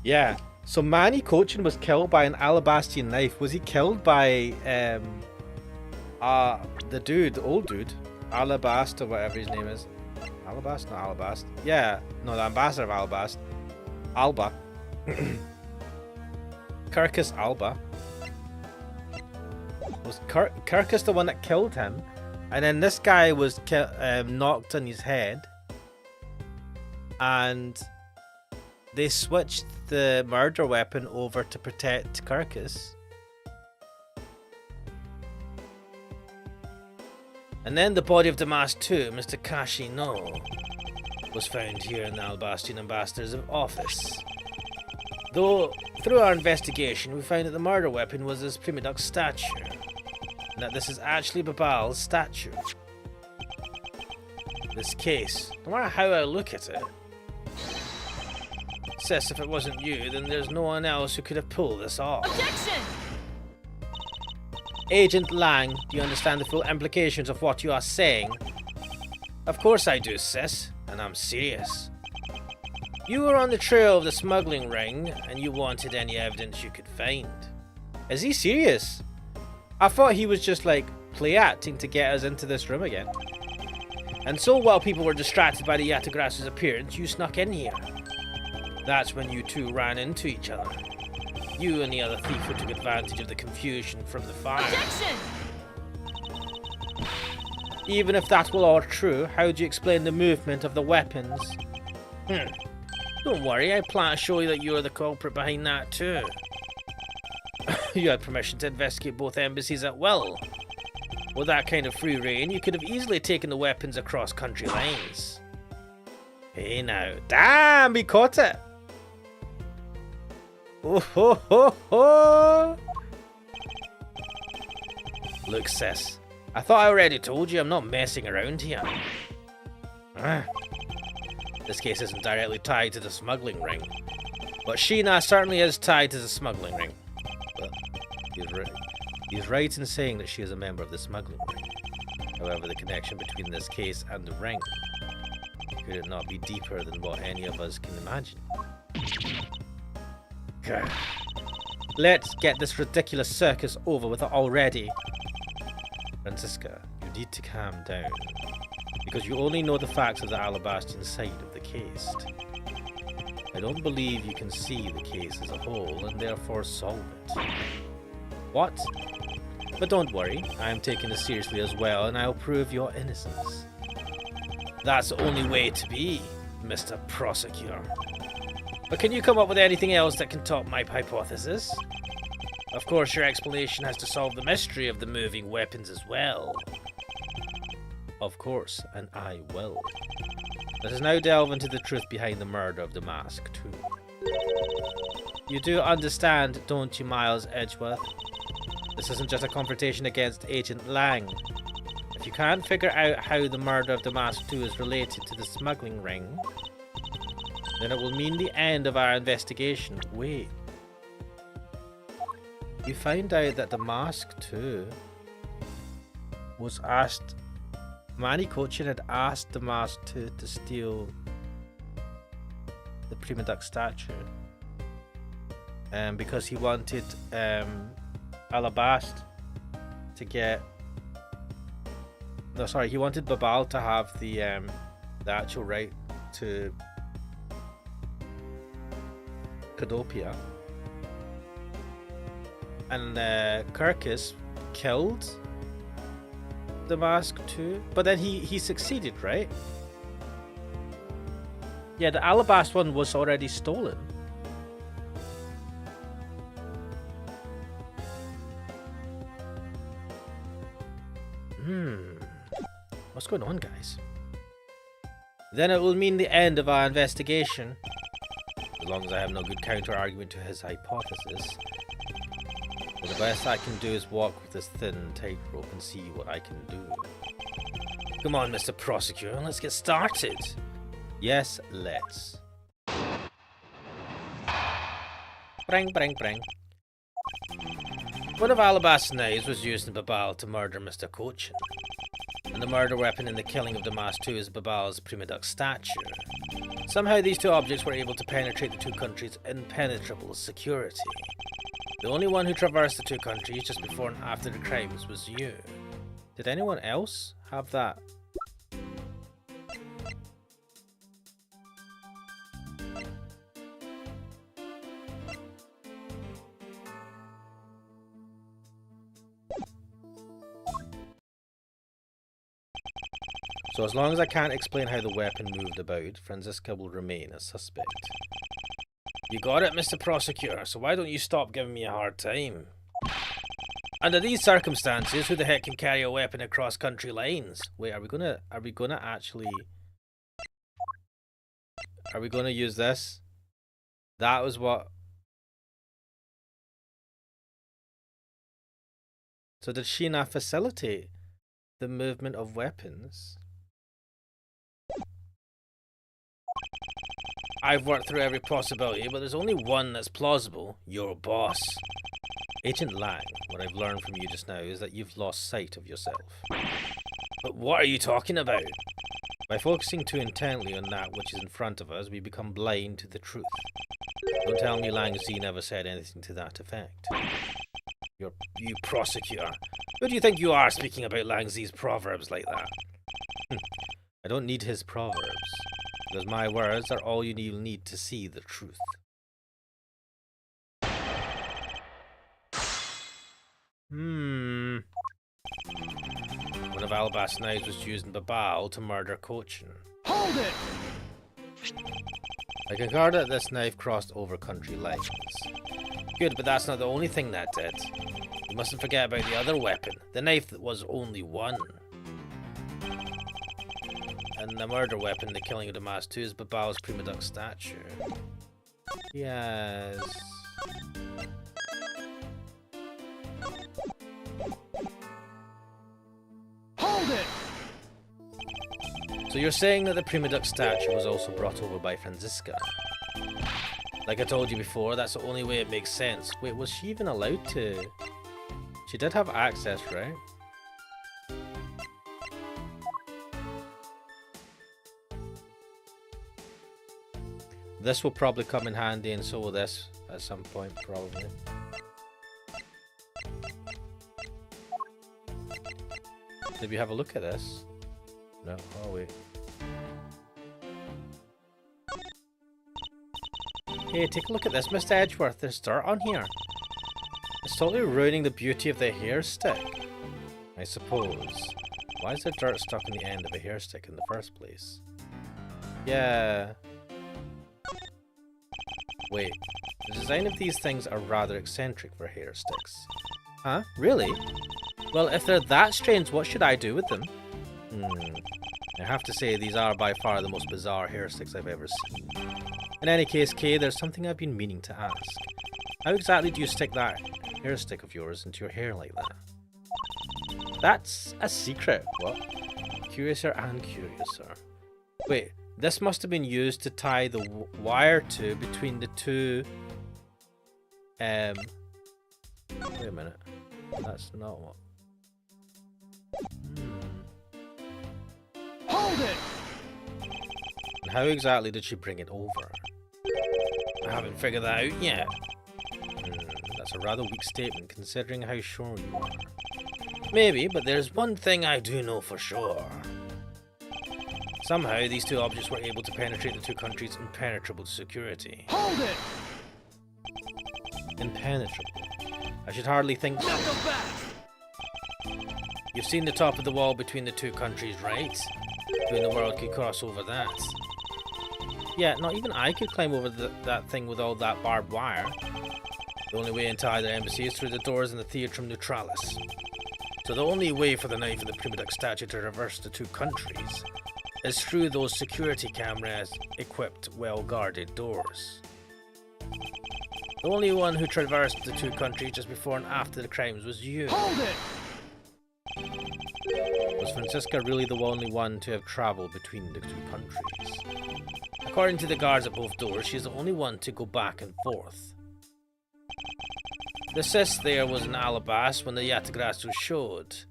Yeah, So Manny Cochin was killed by an Alabastian knife. Was he killed by the dude, the old dude, Alabast or whatever his name is? Alabast, not Alabast. Yeah, no, the ambassador of Alabast, Alba. Kirkus Alba. Was Kirkus the one that killed him? And then this guy was knocked on his head, and they switched the murder weapon over to protect Kirkus. And then the body of Damas II, Mr. Kashi No, was found here in the Alabastian ambassador's office. Though, through our investigation, we found that the murder weapon was his Prima Duck statue, and that this is actually Babal's statue. This case, no matter how I look at it, says if it wasn't you, then there's no one else who could have pulled this off. Objection! Agent Lang, do you understand the full implications of what you are saying? Of course I do, sis, and I'm serious. You were on the trail of the smuggling ring, and you wanted any evidence you could find. Is he serious? I thought he was just like play acting to get us into this room again. And so while people were distracted by the Yatagras's appearance, you snuck in here. That's when you two ran into each other. You and the other thief who took advantage of the confusion from the fire. Objection! Even if that were all true, how do you explain the movement of the weapons? Don't worry, I plan to show you that you're the culprit behind that too. You had permission to investigate both embassies at will. With that kind of free reign, you could have easily taken the weapons across country lines. Hey now, damn, he caught it! Oh ho ho ho! Look, sis, I thought I already told you I'm not messing around here. This case isn't directly tied to the smuggling ring, but Sheena certainly is tied to the smuggling ring. But he's right in saying that she is a member of the smuggling ring. However, the connection between this case and the ring, could it not be deeper than what any of us can imagine? Let's get this ridiculous circus over with already. Francisca, you need to calm down, because you only know the facts of the Alabastian side of the case. I don't believe you can see the case as a whole and therefore solve it. What? But don't worry, I am taking this seriously as well, and I'll prove your innocence. That's the only way to be, Mr. Prosecutor. But can you come up with anything else that can top my hypothesis? Of course, your explanation has to solve the mystery of the moving weapons as well. Of course, and I will. Let us now delve into the truth behind the murder of the Mask too. You do understand, don't you, Miles Edgeworth? This isn't just a confrontation against Agent Lang. If you can't figure out how the murder of the Mask 2 is related to the smuggling ring, then it will mean the end of our investigation. Wait. You find out that the Mask 2 was asked... Manny Cochin had asked the Mask 2 to steal the Prima Duck statue. Because he wanted Alabast to get... No, sorry, he wanted Babal to have the actual right to Cadopia. And Kirkus killed the Mask too, but then he succeeded, right? Yeah, the Alabast one was already stolen. What's going on, guys? Then it will mean the end of our investigation. As long as I have no good counter-argument to his hypothesis. But the best I can do is walk with this thin tightrope and see what I can do. Come on, Mr. Prosecutor, let's get started. Yes, let's. Bring, bring, bring. One of Alabast's knives was used in Babal to murder Mr. Cochin. And the murder weapon in the killing of the Mask 2 is Babal's Prima Duck statue. Somehow these two objects were able to penetrate the two countries' impenetrable security. The only one who traversed the two countries just before and after the crimes was you. Did anyone else have that? So as long as I can't explain how the weapon moved about, Franziska will remain a suspect. You got it, Mr. Prosecutor, so why don't you stop giving me a hard time? Under these circumstances, who the heck can carry a weapon across country lines? Wait, are we gonna use this? That was what... So did she not facilitate the movement of weapons? I've worked through every possibility, but there's only one that's plausible. Your boss. Agent Lang, what I've learned from you just now is that you've lost sight of yourself. But what are you talking about? By focusing too intently on that which is in front of us, we become blind to the truth. Don't tell me Lang Z never said anything to that effect. You prosecutor. Who do you think you are speaking about Lang Z's proverbs like that? I don't need his proverbs, because my words are all you need to see the truth. One of Alabast's knives was used in Babal to murder Cochin. Hold it! I concur that this knife crossed over country lines. Good, but that's not the only thing that did. You mustn't forget about the other weapon, the knife that was only one. And the murder weapon, the killing of Damas 2, is Babal's Prima Duck statue. Yes. Hold it! So you're saying that the Prima Duck statue was also brought over by Franziska? Like I told you before, that's the only way it makes sense. Wait, was she even allowed to... She did have access, right? This will probably come in handy, and so will this at some point, probably. Did we have a look at this? No. Oh, wait. Hey, take a look at this, Mr. Edgeworth. There's dirt on here. It's totally ruining the beauty of the hair stick. I suppose. Why is there dirt stuck on the end of a hair stick in the first place? Yeah. Wait. The design of these things are rather eccentric for hair sticks. Huh? Really? Well, if they're that strange, what should I do with them? I have to say, these are by far the most bizarre hair sticks I've ever seen. In any case, Kay, there's something I've been meaning to ask. How exactly do you stick that hair stick of yours into your hair like that? That's a secret. What? Curiouser and curiouser. Wait, this must have been used to tie the wire to between the two... Wait a minute. That's not what... Hold it! And how exactly did she bring it over? I haven't figured that out yet. That's a rather weak statement considering how sure you are. Maybe, but there's one thing I do know for sure. Somehow these two objects were able to penetrate the two countries' impenetrable security. Hold it! Impenetrable. I should hardly think so. Knock 'em back! You've seen the top of the wall between the two countries, right? Who in the world could cross over that? Yeah, not even I could climb over that thing with all that barbed wire. The only way into either embassy is through the doors in the Theatrum Neutralis. So the only way for the knife and the Prima Duck statue to traverse the two countries is through those security cameras equipped, well-guarded doors. The only one who traversed the two countries just before and after the crimes was you. Hold it! Was Franziska really the only one to have travelled between the two countries? According to the guards at both doors, she is the only one to go back and forth. The cyst there was in Alabast when the Yatagrasu showed.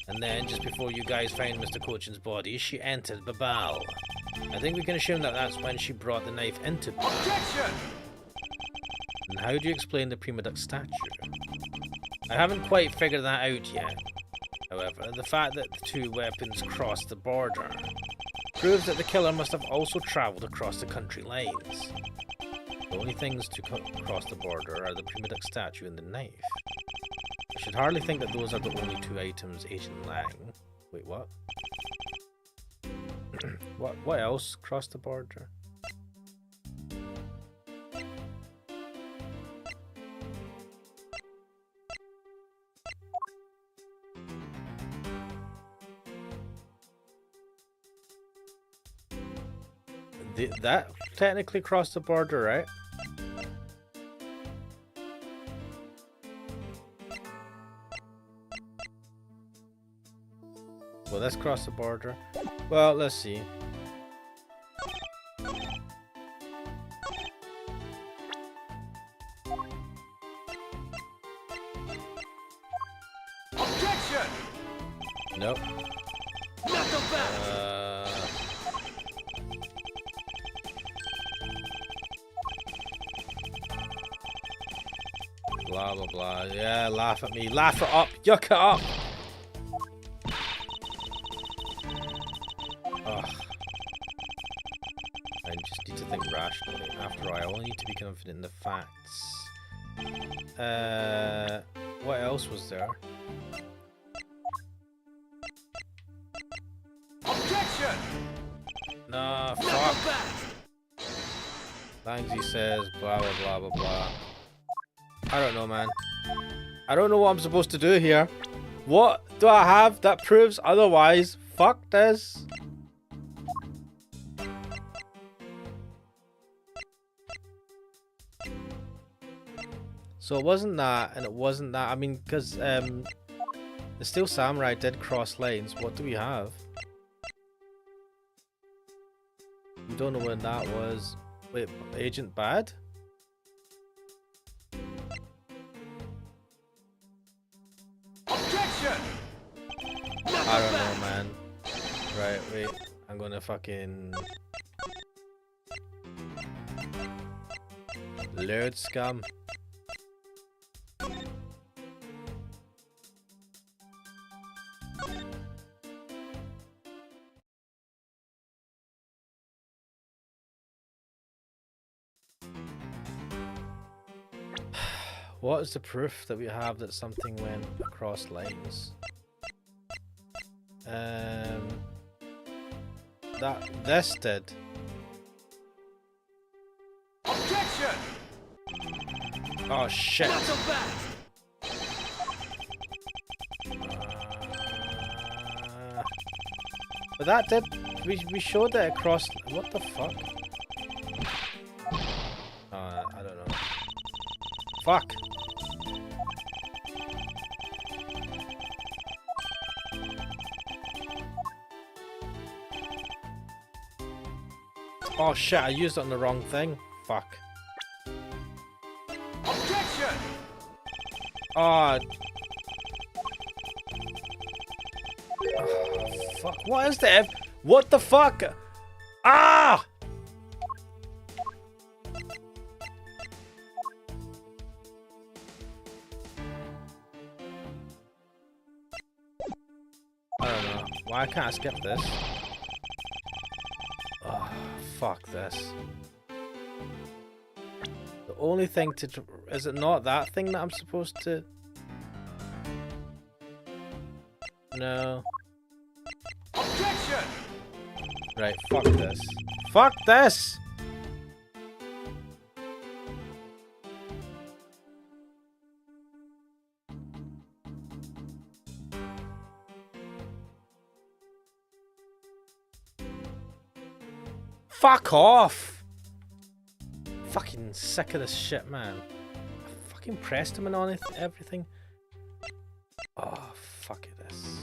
And then, just before you guys find Mr. Cochin's body, she entered Babal. I think we can assume that that's when she brought the knife into Babal. Objection! And how do you explain the Prima Duck statue? I haven't quite figured that out yet. However, the fact that the two weapons crossed the border proves that the killer must have also travelled across the country lines. The only things to cross the border are the Prima Duck statue and the knife. I should hardly think that those are the only two items Agent Lang... Wait, what? What else crossed the border? That technically crossed the border, right? Well, let's cross the border. Well, let's see. Objection! Nope. Not the best! Blah blah blah. Yeah, laugh at me. Laugh it up. Yuck it up. Ugh. I just need to think rationally. After all, I only need to be confident in the facts. What else was there? Objection! Nah, fuck. Langsy says blah blah blah blah blah. I don't know, man. I don't know what I'm supposed to do here. What do I have that proves otherwise? Fuck this. So it wasn't that, and it wasn't that. I mean, because the Steel Samurai did cross lanes. What do we have? We don't know when that was. Wait, Agent Bad? Objection! I don't know, man. Right, wait. I'm gonna fucking... Lord scum. What is the proof that we have that something went across lines? This did. Objection! Oh shit. Not so fast! But that did. We showed that across. What the fuck? I don't know. Fuck. Oh shit, I used it on the wrong thing. Fuck. Objection! Oh. Fuck. What is that? What the fuck? Ah! I don't know. Why can't I skip this? Oh, fuck this. The only thing to... Is it not that thing that I'm supposed to... No. Objection! Right, fuck this. Fuck this! Fuck off! Fucking sick of this shit, man. I fucking pressed him and on everything. Oh, fuck it, this.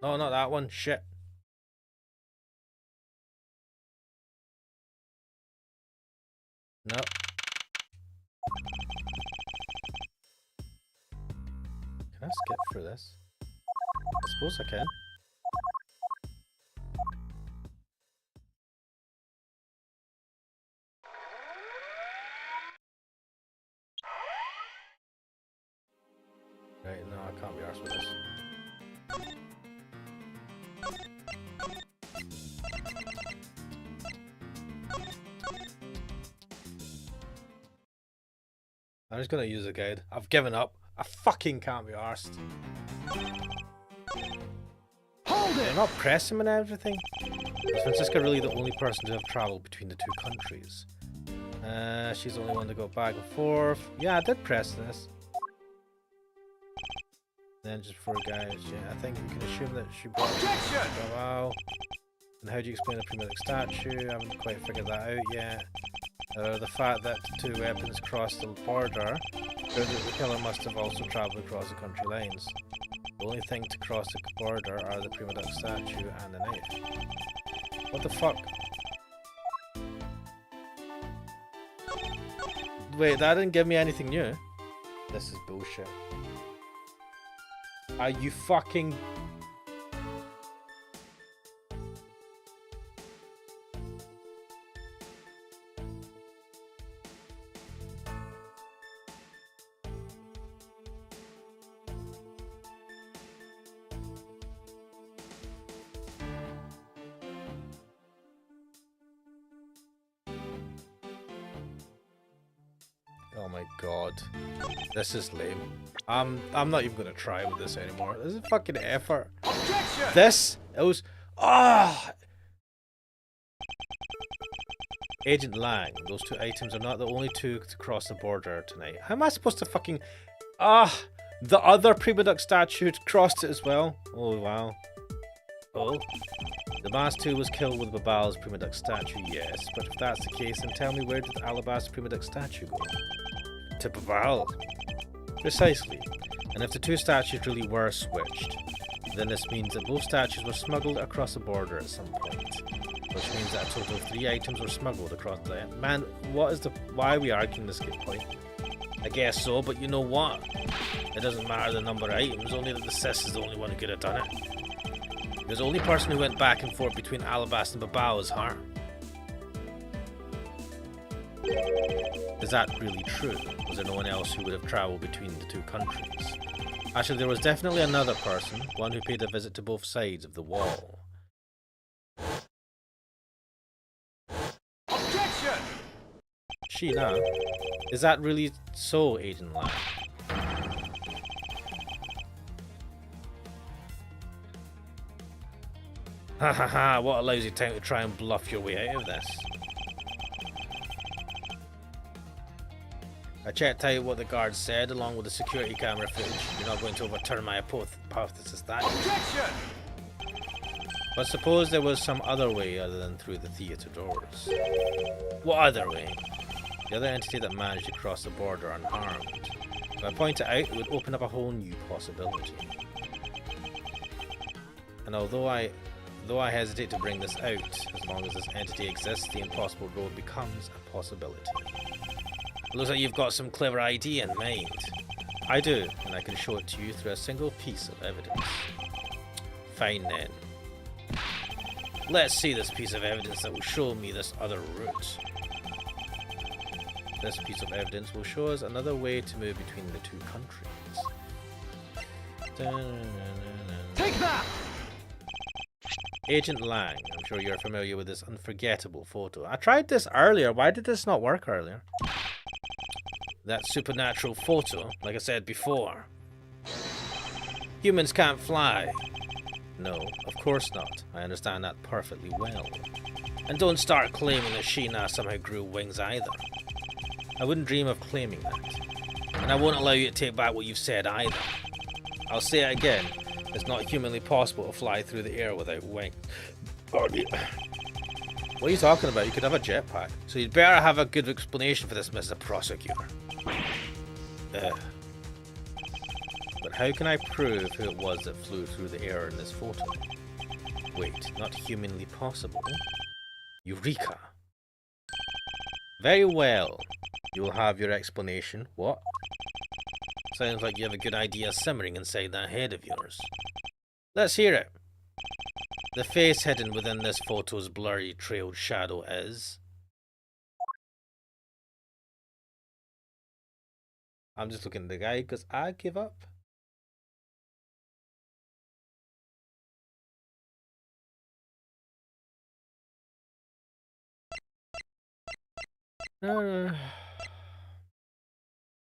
No, not that one. Shit. No. Can I skip through this? I suppose I can. Right, no, I can't be arsed with this. I'm just gonna use a guide. I've given up. I fucking can't be arsed. Hold They're it! not pressing and everything. Is Francisca really the only person to have travelled between the two countries? She's the only one to go back and forth. Yeah, I did press this. Then just for guys, yeah, I think we can assume that she brought Objection! wow. And how do you explain the primitive statue? I haven't quite figured that out yet. The fact that two weapons crossed the border, proves that the killer must have also travelled across the country lines. The only thing to cross the border are the prima duck statue and the knife. What the fuck? Wait, that didn't give me anything new. This is bullshit. Are you fucking... Oh my god. This is lame. I'm not even gonna try with this anymore. This is a fucking effort. Objection! This, it was... Ah! Agent Lang, those two items are not the only two to cross the border tonight. How am I supposed to fucking... Ah! The other prima duck statue crossed it as well. Oh, wow. Oh. The masked 2 was killed with Babal's prima duck statue, yes. But if that's the case, then tell me, where did the alabaster prima duck statue go? To Babal. Precisely. And if the two statues really were switched, then this means that both statues were smuggled across the border at some point. Which means that a total of 3 items were smuggled across the... Man, what is the... Why are we arguing this point? I guess so, but you know what? It doesn't matter the number of items, only that the sis is the only one who could have done it. Because the only person who went back and forth between Alabasta and Babao is her. Is that really true? Was there no one else who would have travelled between the two countries? Actually, there was definitely another person, one who paid a visit to both sides of the wall. Objection! She now? Is that really so, Agent Lang? Ha ha ha, what a lousy time to try and bluff your way out of this. I checked out what the guards said along with the security camera footage. You're not going to overturn my hypothesis that. Objection! But suppose there was some other way other than through the theatre doors. What other way? The other entity that managed to cross the border unharmed. If I point it out, it would open up a whole new possibility. And although I hesitate to bring this out, as long as this entity exists, the impossible road becomes a possibility. It looks like you've got some clever idea in mind. I do, and I can show it to you through a single piece of evidence. Fine then. Let's see this piece of evidence that will show me this other route. This piece of evidence will show us another way to move between the two countries. Take that! Agent Lang, I'm sure you're familiar with this unforgettable photo. I tried this earlier. Why did this not work earlier? That supernatural photo, like I said before. Humans can't fly. No, of course not. I understand that perfectly well. And don't start claiming that Sheena somehow grew wings either. I wouldn't dream of claiming that. And I won't allow you to take back what you've said either. I'll say it again. It's not humanly possible to fly through the air without wings. What are you talking about? You could have a jetpack. So you'd better have a good explanation for this, Mr. Prosecutor. But how can I prove who it was that flew through the air in this photo? Wait, not humanly possible. Eureka! Very well. You will have your explanation. What? Sounds like you have a good idea simmering inside that head of yours. Let's hear it. The face hidden within this photo's blurry trailed shadow is... I'm just looking at the guy because I give up.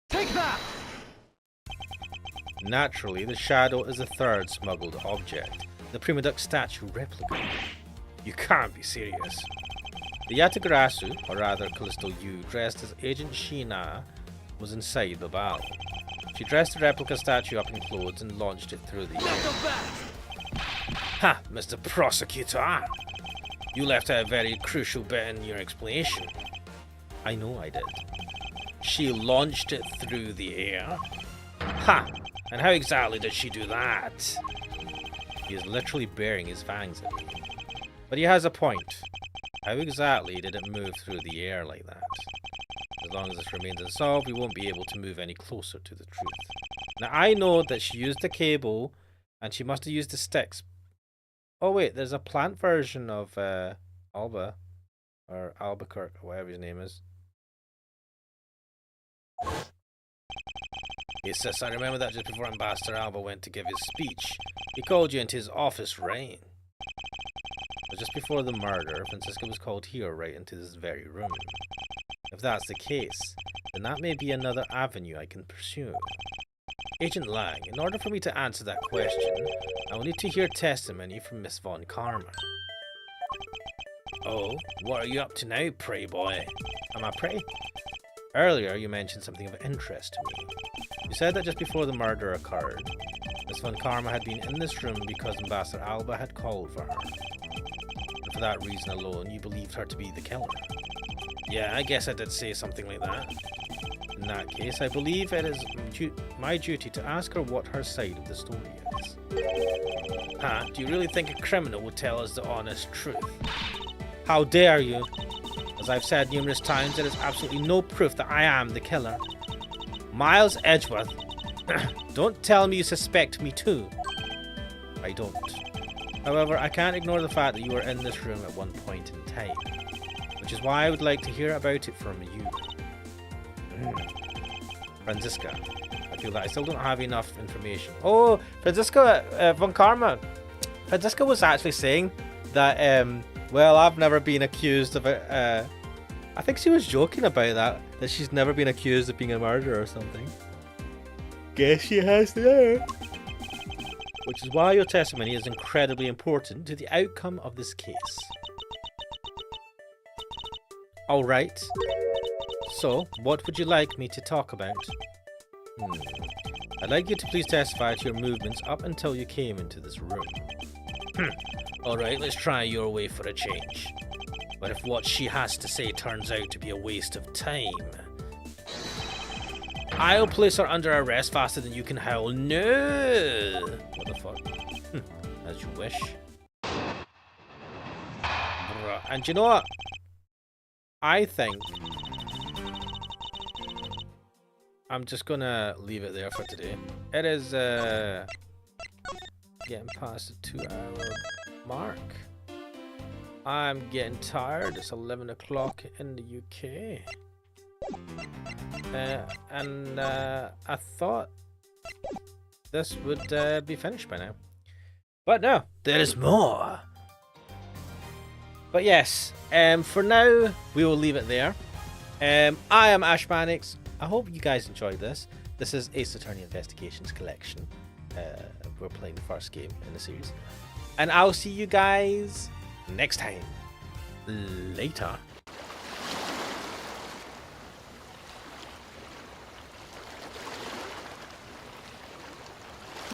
Take that! Naturally, the shadow is the third smuggled object, the Prima Duck statue replica. You can't be serious. The Yatagarasu, or rather Callisto Yu, dressed as Agent Sheena, was inside the battle. She dressed the replica statue up in clothes and launched it through the air. Ha, Mr. Prosecutor! You left out a very crucial bit in your explanation. I know I did. She launched it through the air? Ha! And how exactly did she do that? He is literally baring his fangs at me. But he has a point. How exactly did it move through the air like that? As long as this remains unsolved, we won't be able to move any closer to the truth. Now I know that she used the cable, and she must have used the sticks. Oh wait, there's a plant version of Alba, or Albuquerque, or whatever his name is. Hey sis, I remember that just before Ambassador Alba went to give his speech, he called you into his office, right? But just before the murder, Francisca was called here, right into this very room. If that's the case, then that may be another avenue I can pursue. Agent Lang, in order for me to answer that question, I will need to hear testimony from Miss Von Karma. Oh, what are you up to now, prey boy? Am I prey? Earlier, you mentioned something of interest to me. You said that just before the murder occurred, Miss Von Karma had been in this room because Ambassador Alba had called for her. And for that reason alone, you believed her to be the killer. Yeah, I guess I did say something like that. In that case, I believe it is my duty to ask her what her side of the story is. Huh? Do you really think a criminal would tell us the honest truth? How dare you? As I've said numerous times, there is absolutely no proof that I am the killer. Miles Edgeworth, don't tell me you suspect me too. I don't. However, I can't ignore the fact that you were in this room at one point in time, which is why I would like to hear about it from you. Francisca, I feel that I still don't have enough information. Oh, Francisca Von Karma. Francisca was actually saying that, well, I've never been accused of it. I think she was joking about that she's never been accused of being a murderer or something. Guess she has there. Which is why your testimony is incredibly important to the outcome of this case. Alright. So, what would you like me to talk about? I'd like you to please testify to your movements up until you came into this room. Alright, let's try your way for a change. But if what she has to say turns out to be a waste of time, I'll place her under arrest faster than you can howl. No! What the fuck? As you wish. And you know what? I think I'm just gonna leave it there for today. It is getting past the 2-hour mark. I'm getting tired. It's 11 o'clock in the UK. And I thought this would be finished by now. But no, there is more. But yes, for now, we will leave it there. I am Ash Mannix. I hope you guys enjoyed this. This is Ace Attorney Investigations Collection. We're playing the first game in the series. And I'll see you guys next time. Later.